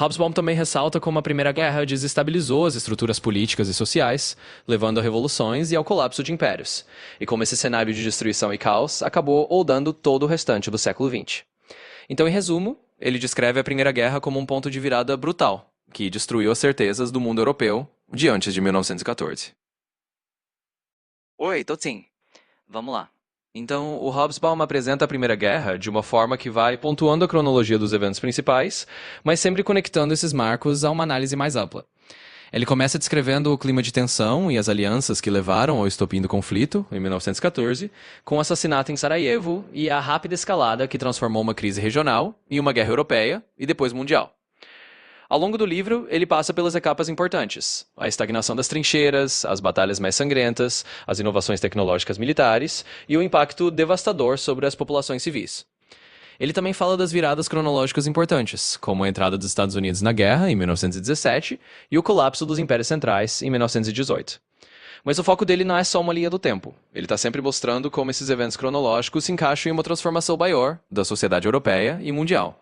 Hobsbawm também ressalta como a Primeira Guerra desestabilizou as estruturas políticas e sociais, levando a revoluções e ao colapso de impérios, e como esse cenário de destruição e caos acabou moldando todo o restante do século XX. Então, em resumo, ele descreve a Primeira Guerra como um ponto de virada brutal, que destruiu as certezas do mundo europeu de antes de 1914. Oi, tô sim. Vamos lá. Então, o Hobsbawm apresenta a Primeira Guerra de uma forma que vai pontuando a cronologia dos eventos principais, mas sempre conectando esses marcos a uma análise mais ampla. Ele começa descrevendo o clima de tensão e as alianças que levaram ao estopim do conflito, em 1914, com o assassinato em Sarajevo e a rápida escalada que transformou uma crise regional em uma guerra europeia e depois mundial. Ao longo do livro, ele passa pelas etapas importantes: a estagnação das trincheiras, as batalhas mais sangrentas, as inovações tecnológicas militares e o impacto devastador sobre as populações civis. Ele também fala das viradas cronológicas importantes, como a entrada dos Estados Unidos na guerra, em 1917, e o colapso dos impérios centrais, em 1918. Mas o foco dele não é só uma linha do tempo. Ele está sempre mostrando como esses eventos cronológicos se encaixam em uma transformação maior da sociedade europeia e mundial.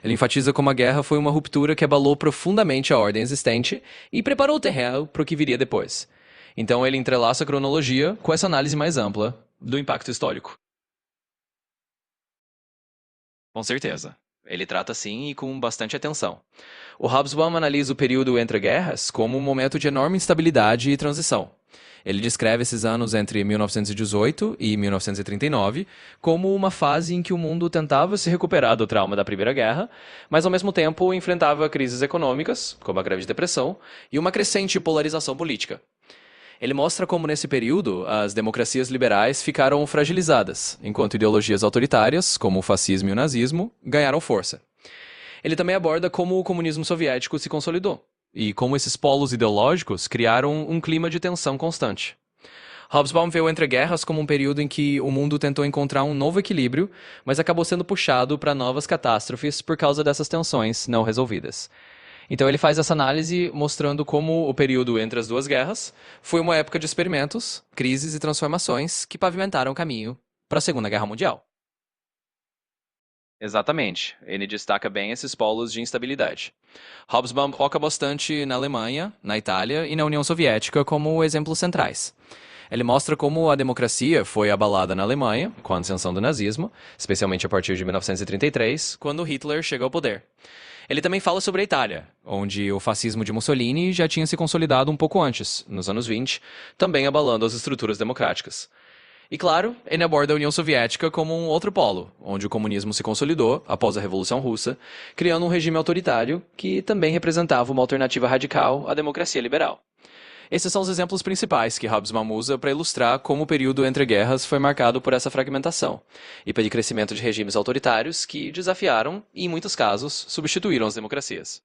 Ele enfatiza como a guerra foi uma ruptura que abalou profundamente a ordem existente e preparou o terreno para o que viria depois. Então ele entrelaça a cronologia com essa análise mais ampla do impacto histórico. Com certeza. Ele trata assim e com bastante atenção. O Hobsbawm analisa o período entre guerras como um momento de enorme instabilidade e transição. Ele descreve esses anos entre 1918 e 1939 como uma fase em que o mundo tentava se recuperar do trauma da Primeira Guerra, mas ao mesmo tempo enfrentava crises econômicas, como a Grande Depressão, e uma crescente polarização política. Ele mostra como, nesse período, as democracias liberais ficaram fragilizadas, enquanto ideologias autoritárias, como o fascismo e o nazismo, ganharam força. Ele também aborda como o comunismo soviético se consolidou, e como esses polos ideológicos criaram um clima de tensão constante. Hobsbawm vê o entreguerras como um período em que o mundo tentou encontrar um novo equilíbrio, mas acabou sendo puxado para novas catástrofes por causa dessas tensões não resolvidas. Então ele faz essa análise mostrando como o período entre as duas guerras foi uma época de experimentos, crises e transformações que pavimentaram o caminho para a Segunda Guerra Mundial. Exatamente. Ele destaca bem esses polos de instabilidade. Hobsbawm foca bastante na Alemanha, na Itália e na União Soviética como exemplos centrais. Ele mostra como a democracia foi abalada na Alemanha, com a ascensão do nazismo, especialmente a partir de 1933, quando Hitler chegou ao poder. Ele também fala sobre a Itália, onde o fascismo de Mussolini já tinha se consolidado um pouco antes, nos anos 20, também abalando as estruturas democráticas. E claro, ele aborda a União Soviética como um outro polo, onde o comunismo se consolidou após a Revolução Russa, criando um regime autoritário que também representava uma alternativa radical à democracia liberal. Esses são os exemplos principais que Hobsbawm usa para ilustrar como o período entre guerras foi marcado por essa fragmentação e pelo crescimento de regimes autoritários que desafiaram e, em muitos casos, substituíram as democracias.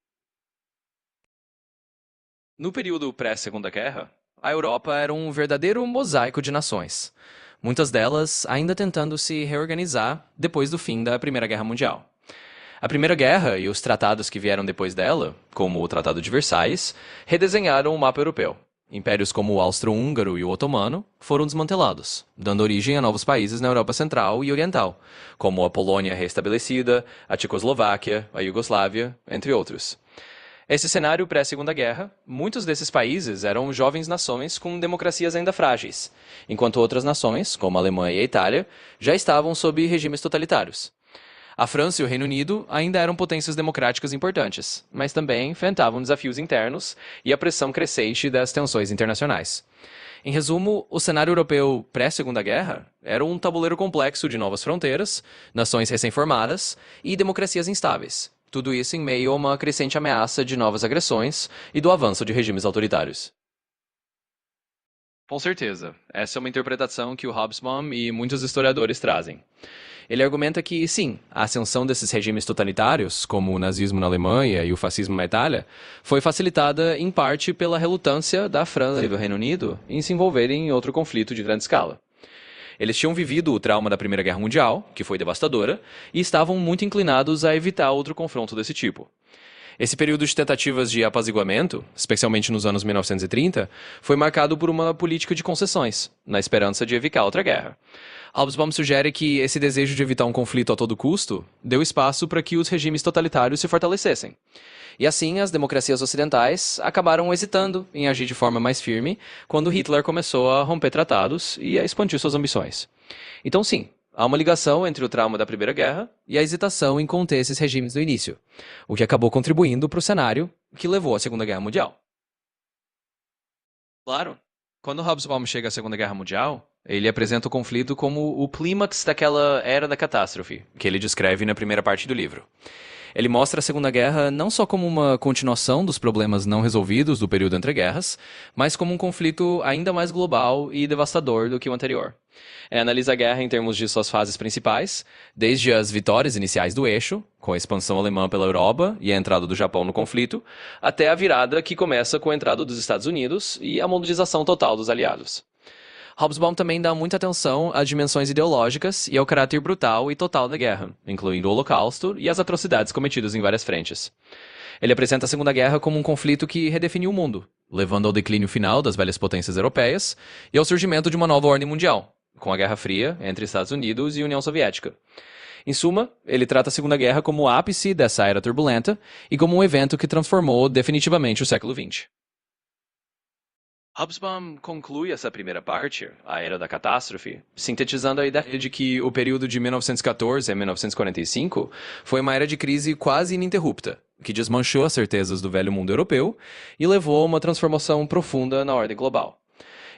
No período pré-Segunda Guerra, a Europa era um verdadeiro mosaico de nações, muitas delas ainda tentando se reorganizar depois do fim da Primeira Guerra Mundial. A Primeira Guerra e os tratados que vieram depois dela, como o Tratado de Versalhes, redesenharam o mapa europeu, Impérios como o Austro-Húngaro e o Otomano foram desmantelados, dando origem a novos países na Europa Central e Oriental, como a Polônia restabelecida, a Tchecoslováquia, a Iugoslávia, entre outros. Esse cenário pré-Segunda Guerra, muitos desses países eram jovens nações com democracias ainda frágeis, enquanto outras nações, como a Alemanha e a Itália, já estavam sob regimes totalitários. A França e o Reino Unido ainda eram potências democráticas importantes, mas também enfrentavam desafios internos e a pressão crescente das tensões internacionais. Em resumo, o cenário europeu pré-Segunda Guerra era um tabuleiro complexo de novas fronteiras, nações recém-formadas e democracias instáveis. Tudo isso em meio a uma crescente ameaça de novas agressões e do avanço de regimes autoritários. Com certeza, essa é uma interpretação que o Hobsbawm e muitos historiadores trazem. Ele argumenta que, sim, a ascensão desses regimes totalitários, como o nazismo na Alemanha e o fascismo na Itália, foi facilitada em parte pela relutância da França e do Reino Unido em se envolverem em outro conflito de grande escala. Eles tinham vivido o trauma da Primeira Guerra Mundial, que foi devastadora, e estavam muito inclinados a evitar outro confronto desse tipo. Esse período de tentativas de apaziguamento, especialmente nos anos 1930, foi marcado por uma política de concessões, na esperança de evitar outra guerra. Hobsbawm sugere que esse desejo de evitar um conflito a todo custo deu espaço para que os regimes totalitários se fortalecessem. E assim, as democracias ocidentais acabaram hesitando em agir de forma mais firme quando Hitler começou a romper tratados e a expandir suas ambições. Então, sim, há uma ligação entre o trauma da Primeira Guerra e a hesitação em conter esses regimes no início, o que acabou contribuindo para o cenário que levou à Segunda Guerra Mundial. Claro, quando Hobsbawm chega à Segunda Guerra Mundial, ele apresenta o conflito como o clímax daquela era da catástrofe, que ele descreve na primeira parte do livro. Ele mostra a Segunda Guerra não só como uma continuação dos problemas não resolvidos do período entre guerras, mas como um conflito ainda mais global e devastador do que o anterior. Analisa a guerra em termos de suas fases principais, desde as vitórias iniciais do eixo, com a expansão alemã pela Europa e a entrada do Japão no conflito, até a virada que começa com a entrada dos Estados Unidos e a mobilização total dos aliados. Hobsbawm também dá muita atenção às dimensões ideológicas e ao caráter brutal e total da guerra, incluindo o Holocausto e as atrocidades cometidas em várias frentes. Ele apresenta a Segunda Guerra como um conflito que redefiniu o mundo, levando ao declínio final das velhas potências europeias e ao surgimento de uma nova ordem mundial, com a Guerra Fria entre Estados Unidos e União Soviética. Em suma, ele trata a Segunda Guerra como o ápice dessa era turbulenta e como um evento que transformou definitivamente o século XX. Hobsbawm conclui essa primeira parte, a Era da Catástrofe, sintetizando a ideia de que o período de 1914 a 1945 foi uma era de crise quase ininterrupta, que desmanchou as certezas do velho mundo europeu e levou a uma transformação profunda na ordem global.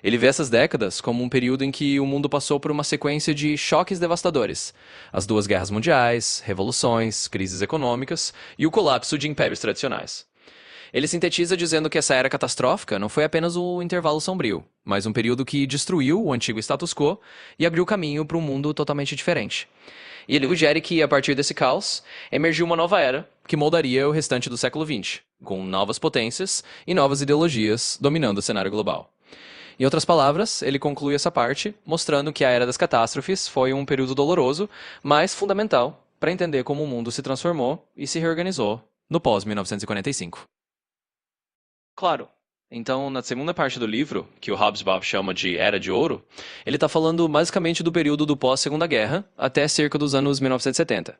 Ele vê essas décadas como um período em que o mundo passou por uma sequência de choques devastadores, as duas guerras mundiais, revoluções, crises econômicas e o colapso de impérios tradicionais. Ele sintetiza dizendo que essa era catastrófica não foi apenas um intervalo sombrio, mas um período que destruiu o antigo status quo e abriu caminho para um mundo totalmente diferente. E ele sugere que, a partir desse caos, emergiu uma nova era que moldaria o restante do século XX, com novas potências e novas ideologias dominando o cenário global. Em outras palavras, ele conclui essa parte, mostrando que a Era das Catástrofes foi um período doloroso, mas fundamental para entender como o mundo se transformou e se reorganizou no pós-1945. Claro. Então, na segunda parte do livro, que o Hobsbawm chama de Era de Ouro, ele está falando basicamente do período do pós-Segunda Guerra até cerca dos anos 1970.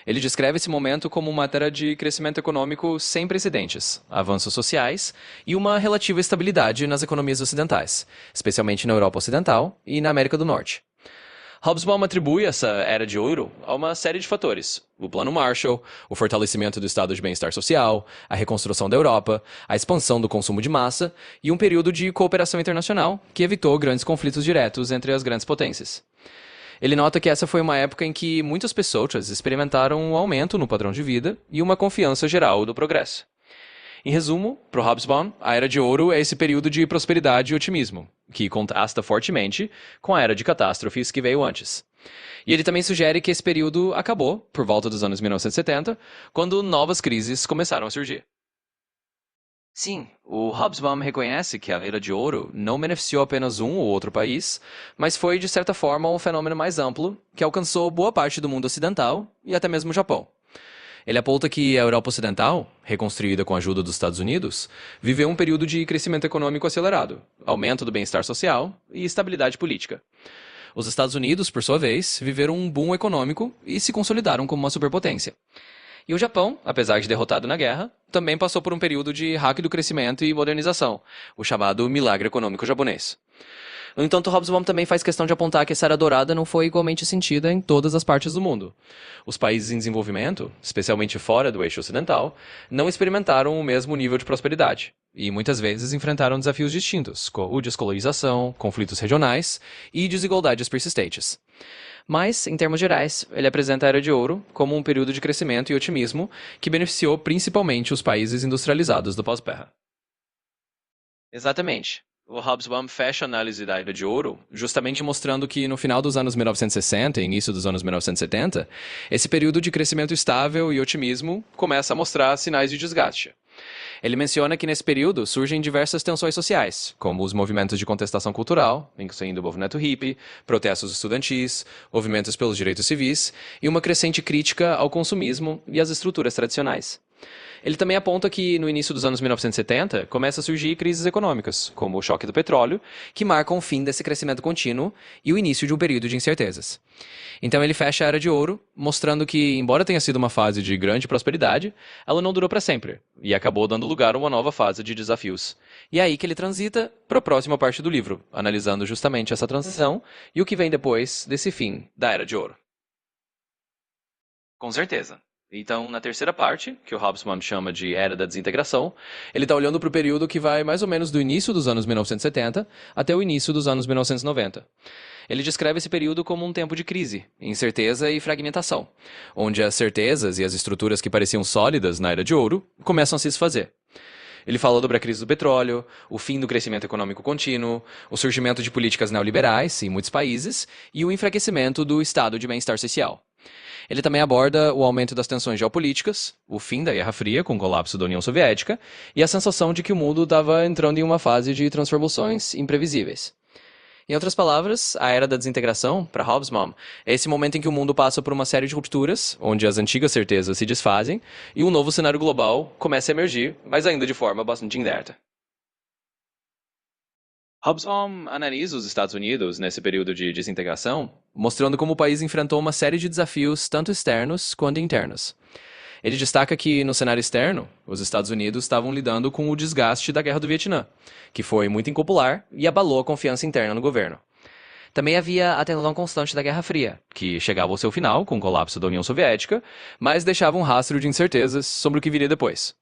Ele descreve esse momento como uma era de crescimento econômico sem precedentes, avanços sociais e uma relativa estabilidade nas economias ocidentais, especialmente na Europa Ocidental e na América do Norte. Hobsbawm atribui essa Era de Ouro a uma série de fatores: o Plano Marshall, o fortalecimento do estado de bem-estar social, a reconstrução da Europa, a expansão do consumo de massa e um período de cooperação internacional que evitou grandes conflitos diretos entre as grandes potências. Ele nota que essa foi uma época em que muitas pessoas experimentaram um aumento no padrão de vida e uma confiança geral do progresso. Em resumo, para o Hobsbawm, a Era de Ouro é esse período de prosperidade e otimismo, que contrasta fortemente com a Era de Catástrofes que veio antes. E ele também sugere que esse período acabou, por volta dos anos 1970, quando novas crises começaram a surgir. Sim, o Hobsbawm reconhece que a Era de Ouro não beneficiou apenas um ou outro país, mas foi, de certa forma, um fenômeno mais amplo que alcançou boa parte do mundo ocidental e até mesmo o Japão. Ele aponta que a Europa Ocidental, reconstruída com a ajuda dos Estados Unidos, viveu um período de crescimento econômico acelerado, aumento do bem-estar social e estabilidade política. Os Estados Unidos, por sua vez, viveram um boom econômico e se consolidaram como uma superpotência. E o Japão, apesar de derrotado na guerra, também passou por um período de rápido crescimento e modernização, o chamado milagre econômico japonês. No entanto, Hobsbawm também faz questão de apontar que essa era dourada não foi igualmente sentida em todas as partes do mundo. Os países em desenvolvimento, especialmente fora do eixo ocidental, não experimentaram o mesmo nível de prosperidade e muitas vezes enfrentaram desafios distintos, como descolonização, conflitos regionais e desigualdades persistentes. Mas, em termos gerais, ele apresenta a Era de Ouro como um período de crescimento e otimismo que beneficiou principalmente os países industrializados do pós-guerra. Exatamente. O Hobsbawm fecha a análise da Era de Ouro justamente mostrando que no final dos anos 1960 e início dos anos 1970, esse período de crescimento estável e otimismo começa a mostrar sinais de desgaste. Ele menciona que nesse período surgem diversas tensões sociais, como os movimentos de contestação cultural, incluindo o movimento hippie, protestos estudantis, movimentos pelos direitos civis e uma crescente crítica ao consumismo e às estruturas tradicionais. Ele também aponta que, no início dos anos 1970, começa a surgir crises econômicas, como o choque do petróleo, que marcam o fim desse crescimento contínuo e o início de um período de incertezas. Então ele fecha a Era de Ouro, mostrando que, embora tenha sido uma fase de grande prosperidade, ela não durou para sempre, e acabou dando lugar a uma nova fase de desafios. E é aí que ele transita para a próxima parte do livro, analisando justamente essa transição e o que vem depois desse fim da Era de Ouro. Com certeza. Então, na terceira parte, que o Hobsbawm chama de Era da Desintegração, ele está olhando para o período que vai mais ou menos do início dos anos 1970 até o início dos anos 1990. Ele descreve esse período como um tempo de crise, incerteza e fragmentação, onde as certezas e as estruturas que pareciam sólidas na Era de Ouro começam a se desfazer. Ele fala sobre a crise do petróleo, o fim do crescimento econômico contínuo, o surgimento de políticas neoliberais em muitos países e o enfraquecimento do estado de bem-estar social. Ele também aborda o aumento das tensões geopolíticas, o fim da Guerra Fria com o colapso da União Soviética e a sensação de que o mundo estava entrando em uma fase de transformações imprevisíveis. Em outras palavras, a Era da Desintegração, para Hobsbawm, é esse momento em que o mundo passa por uma série de rupturas, onde as antigas certezas se desfazem e um novo cenário global começa a emergir, mas ainda de forma bastante incerta. Hobsbawm analisa os Estados Unidos nesse período de desintegração, mostrando como o país enfrentou uma série de desafios tanto externos quanto internos. Ele destaca que, no cenário externo, os Estados Unidos estavam lidando com o desgaste da Guerra do Vietnã, que foi muito impopular e abalou a confiança interna no governo. Também havia a tensão constante da Guerra Fria, que chegava ao seu final com o colapso da União Soviética, mas deixava um rastro de incertezas sobre o que viria depois.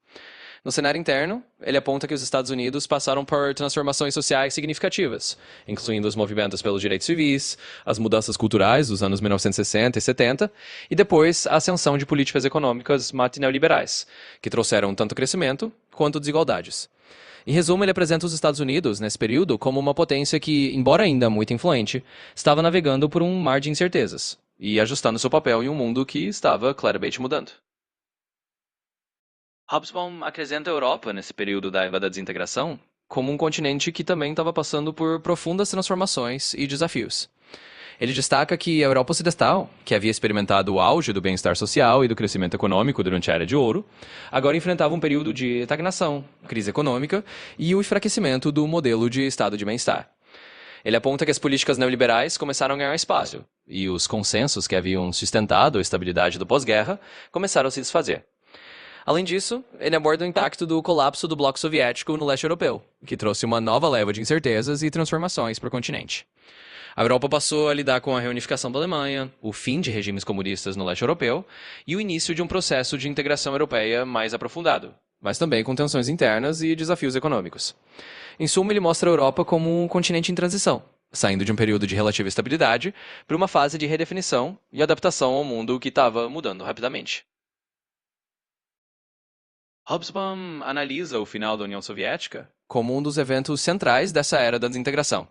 No cenário interno, ele aponta que os Estados Unidos passaram por transformações sociais significativas, incluindo os movimentos pelos direitos civis, as mudanças culturais dos anos 1960 e 70, e depois a ascensão de políticas econômicas neoliberais, que trouxeram tanto crescimento quanto desigualdades. Em resumo, ele apresenta os Estados Unidos, nesse período, como uma potência que, embora ainda muito influente, estava navegando por um mar de incertezas, e ajustando seu papel em um mundo que estava claramente mudando. Hobsbawm acrescenta a Europa, nesse período da Era da Desintegração, como um continente que também estava passando por profundas transformações e desafios. Ele destaca que a Europa Ocidental, que havia experimentado o auge do bem-estar social e do crescimento econômico durante a Era de Ouro, agora enfrentava um período de estagnação, crise econômica e o enfraquecimento do modelo de estado de bem-estar. Ele aponta que as políticas neoliberais começaram a ganhar espaço, e os consensos que haviam sustentado a estabilidade do pós-guerra começaram a se desfazer. Além disso, ele aborda o impacto do colapso do bloco soviético no leste europeu, que trouxe uma nova leva de incertezas e transformações para o continente. A Europa passou a lidar com a reunificação da Alemanha, o fim de regimes comunistas no leste europeu e o início de um processo de integração europeia mais aprofundado, mas também com tensões internas e desafios econômicos. Em suma, ele mostra a Europa como um continente em transição, saindo de um período de relativa estabilidade para uma fase de redefinição e adaptação ao mundo que estava mudando rapidamente. Hobsbawm analisa o final da União Soviética como um dos eventos centrais dessa era da desintegração.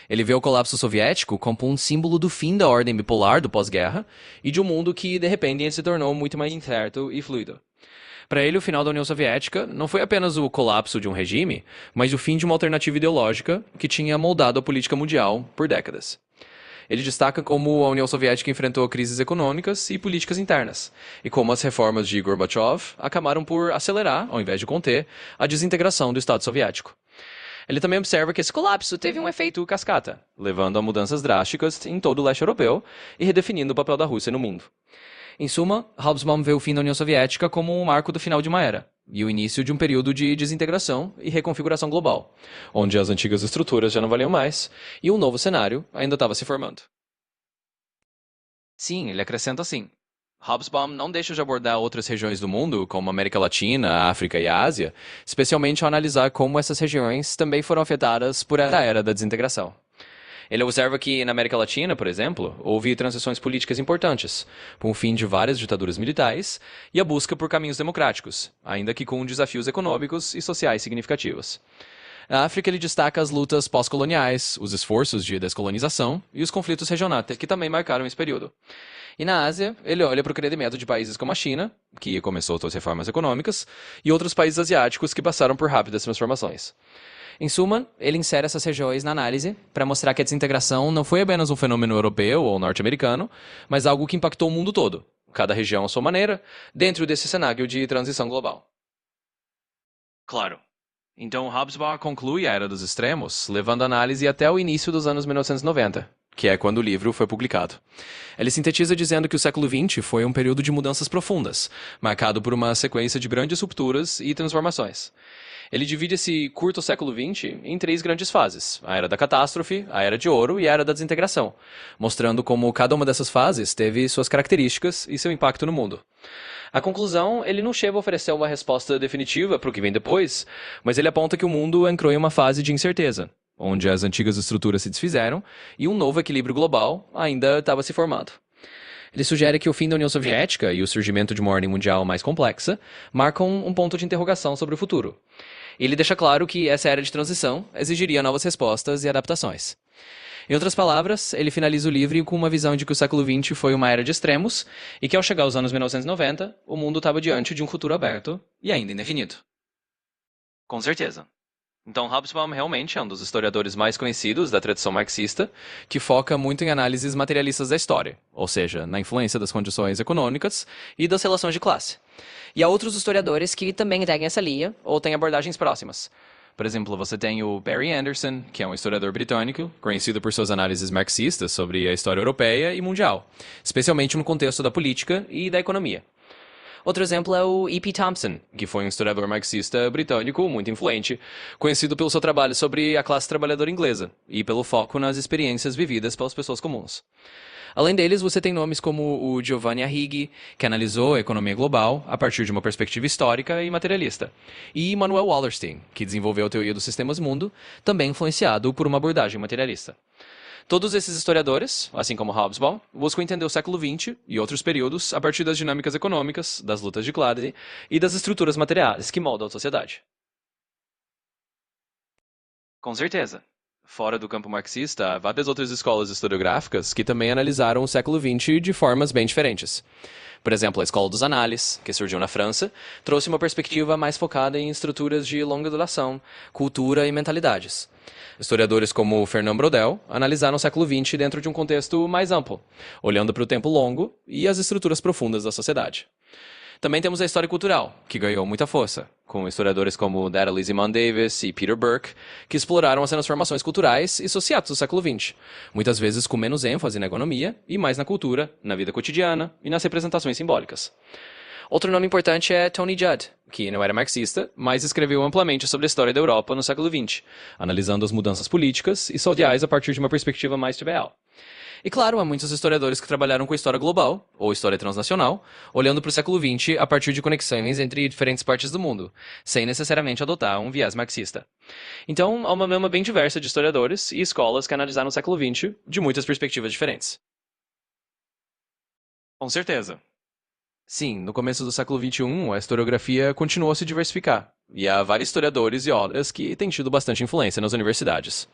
Ele vê o colapso soviético como um símbolo do fim da ordem bipolar do pós-guerra e de um mundo que, de repente, se tornou muito mais incerto e fluido. Para ele, o final da União Soviética não foi apenas o colapso de um regime, mas o fim de uma alternativa ideológica que tinha moldado a política mundial por décadas. Ele destaca como a União Soviética enfrentou crises econômicas e políticas internas, e como as reformas de Gorbachev acabaram por acelerar, ao invés de conter, a desintegração do Estado soviético. Ele também observa que esse colapso teve um efeito cascata, levando a mudanças drásticas em todo o leste europeu e redefinindo o papel da Rússia no mundo. Em suma, Hobsbawm vê o fim da União Soviética como um marco do final de uma era, e o início de um período de desintegração e reconfiguração global, onde as antigas estruturas já não valiam mais e um novo cenário ainda estava se formando. Sim, ele acrescenta assim. Hobsbawm não deixa de abordar outras regiões do mundo, como a América Latina, a África e a Ásia, especialmente ao analisar como essas regiões também foram afetadas por essa era da desintegração. Ele observa que, na América Latina, por exemplo, houve transições políticas importantes, com o fim de várias ditaduras militares e a busca por caminhos democráticos, ainda que com desafios econômicos e sociais significativos. Na África, ele destaca as lutas pós-coloniais, os esforços de descolonização e os conflitos regionais, que também marcaram esse período. E na Ásia, ele olha para o crescimento de países como a China, que começou suas reformas econômicas, e outros países asiáticos que passaram por rápidas transformações. Em suma, ele insere essas regiões na análise para mostrar que a desintegração não foi apenas um fenômeno europeu ou norte-americano, mas algo que impactou o mundo todo, cada região à sua maneira, dentro desse cenário de transição global. Claro. Então Hobsbawm conclui a Era dos Extremos, levando a análise até o início dos anos 1990, que é quando o livro foi publicado. Ele sintetiza dizendo que o século XX foi um período de mudanças profundas, marcado por uma sequência de grandes rupturas e transformações. Ele divide esse curto século XX em 3 grandes fases: a Era da Catástrofe, a Era de Ouro e a Era da Desintegração, mostrando como cada uma dessas fases teve suas características e seu impacto no mundo. A conclusão, ele não chega a oferecer uma resposta definitiva para o que vem depois, mas ele aponta que o mundo entrou em uma fase de incerteza, onde as antigas estruturas se desfizeram e um novo equilíbrio global ainda estava se formando. Ele sugere que o fim da União Soviética e o surgimento de uma ordem mundial mais complexa marcam um ponto de interrogação sobre o futuro. Ele deixa claro que essa era de transição exigiria novas respostas e adaptações. Em outras palavras, ele finaliza o livro com uma visão de que o século XX foi uma era de extremos e que ao chegar aos anos 1990, o mundo estava diante de um futuro aberto e ainda indefinido. Com certeza. Então Hobsbawm realmente é um dos historiadores mais conhecidos da tradição marxista, que foca muito em análises materialistas da história, ou seja, na influência das condições econômicas e das relações de classe. E há outros historiadores que também seguem essa linha ou têm abordagens próximas. Por exemplo, você tem o Barry Anderson, que é um historiador britânico, conhecido por suas análises marxistas sobre a história europeia e mundial, especialmente no contexto da política e da economia. Outro exemplo é o E.P. Thompson, que foi um historiador marxista britânico muito influente, conhecido pelo seu trabalho sobre a classe trabalhadora inglesa e pelo foco nas experiências vividas pelas pessoas comuns. Além deles, você tem nomes como o Giovanni Arrighi, que analisou a economia global a partir de uma perspectiva histórica e materialista, e Manuel Wallerstein, que desenvolveu a teoria dos sistemas mundo, também influenciado por uma abordagem materialista. Todos esses historiadores, assim como Hobsbawm, buscam entender o século XX e outros períodos a partir das dinâmicas econômicas, das lutas de classe e das estruturas materiais que moldam a sociedade. Com certeza. Fora do campo marxista, há várias outras escolas historiográficas que também analisaram o século XX de formas bem diferentes. Por exemplo, a Escola dos Análises, que surgiu na França, trouxe uma perspectiva mais focada em estruturas de longa duração, cultura e mentalidades. Historiadores como Fernand Braudel analisaram o século XX dentro de um contexto mais amplo, olhando para o tempo longo e as estruturas profundas da sociedade. Também temos a história cultural, que ganhou muita força, com historiadores como Natalie Zemon Davis e Peter Burke, que exploraram as transformações culturais e sociais do século XX, muitas vezes com menos ênfase na economia e mais na cultura, na vida cotidiana e nas representações simbólicas. Outro nome importante é Tony Judd, que não era marxista, mas escreveu amplamente sobre a história da Europa no século XX, analisando as mudanças políticas e sociais a partir de uma perspectiva mais trivial. E claro, há muitos historiadores que trabalharam com história global, ou história transnacional, olhando para o século XX a partir de conexões entre diferentes partes do mundo, sem necessariamente adotar um viés marxista. Então, há uma gama bem diversa de historiadores e escolas que analisaram o século XX de muitas perspectivas diferentes. Com certeza. Sim, no começo do século XXI, a historiografia continuou a se diversificar, e há vários historiadores e obras que têm tido bastante influência nas universidades.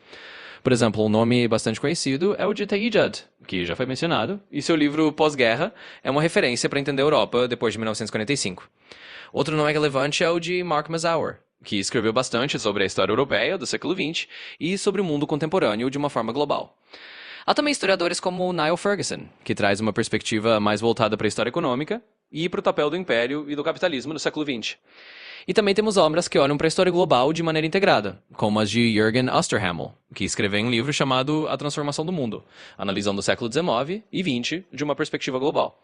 Por exemplo, um nome bastante conhecido é o de Taghi Judd, que já foi mencionado, e seu livro Pós-Guerra é uma referência para entender a Europa depois de 1945. Outro nome relevante é o de Mark Mazower, que escreveu bastante sobre a história europeia do século XX e sobre o mundo contemporâneo de uma forma global. Há também historiadores como Niall Ferguson, que traz uma perspectiva mais voltada para a história econômica e para o papel do império e do capitalismo no século XX. E também temos obras que olham para a história global de maneira integrada, como as de Jürgen Osterhammel, que escreveu um livro chamado A Transformação do Mundo, analisando o século XIX e XX de uma perspectiva global.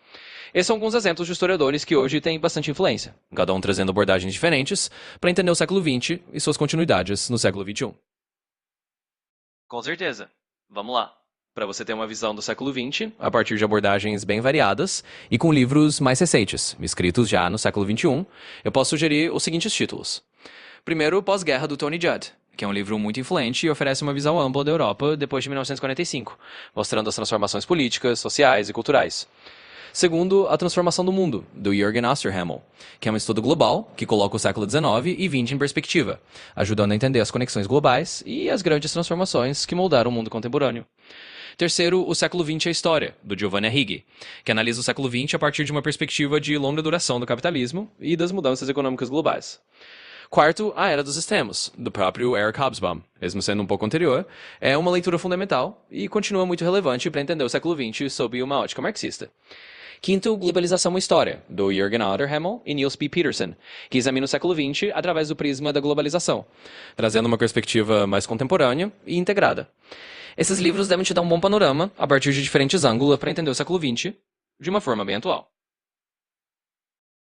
Esses são alguns exemplos de historiadores que hoje têm bastante influência, cada um trazendo abordagens diferentes para entender o século XX e suas continuidades no século XXI. Com certeza. Vamos lá. Para você ter uma visão do século XX, a partir de abordagens bem variadas e com livros mais recentes, escritos já no século XXI, eu posso sugerir os seguintes títulos. Primeiro, Pós-Guerra, do Tony Judd, que é um livro muito influente e oferece uma visão ampla da Europa depois de 1945, mostrando as transformações políticas, sociais e culturais. Segundo, A Transformação do Mundo, do Jürgen Osterhammel, que é um estudo global que coloca o século XIX e XX em perspectiva, ajudando a entender as conexões globais e as grandes transformações que moldaram o mundo contemporâneo. Terceiro, O Século XX e a História, do Giovanni Arrighi, que analisa o século XX a partir de uma perspectiva de longa duração do capitalismo e das mudanças econômicas globais. Quarto, A Era dos Extremos, do próprio Eric Hobsbawm, mesmo sendo um pouco anterior, é uma leitura fundamental e continua muito relevante para entender o século XX sob uma ótica marxista. Quinto, Globalização e História, do Jürgen Osterhammel e Niels P. Peterson, que examina o século XX através do prisma da globalização, trazendo uma perspectiva mais contemporânea e integrada. Esses livros devem te dar um bom panorama, a partir de diferentes ângulos, para entender o século XX de uma forma bem atual.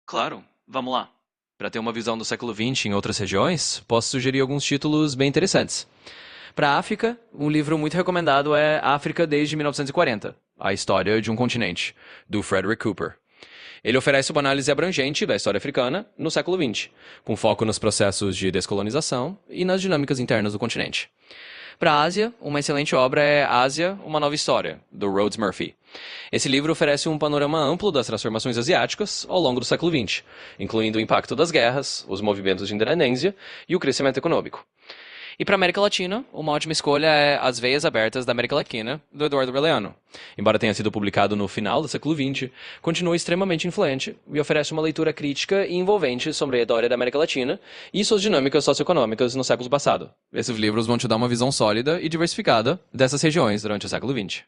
Claro, vamos lá. Para ter uma visão do século XX em outras regiões, posso sugerir alguns títulos bem interessantes. Para a África, um livro muito recomendado é África desde 1940, A História de um Continente, do Frederick Cooper. Ele oferece uma análise abrangente da história africana no século XX, com foco nos processos de descolonização e nas dinâmicas internas do continente. Para a Ásia, uma excelente obra é Ásia, Uma Nova História, do Rhodes Murphy. Esse livro oferece um panorama amplo das transformações asiáticas ao longo do século XX, incluindo o impacto das guerras, os movimentos de independência e o crescimento econômico. E para a América Latina, uma ótima escolha é As Veias Abertas da América Latina, do Eduardo Galeano. Embora tenha sido publicado no final do século XX, continua extremamente influente e oferece uma leitura crítica e envolvente sobre a história da América Latina e suas dinâmicas socioeconômicas no século passado. Esses livros vão te dar uma visão sólida e diversificada dessas regiões durante o século XX.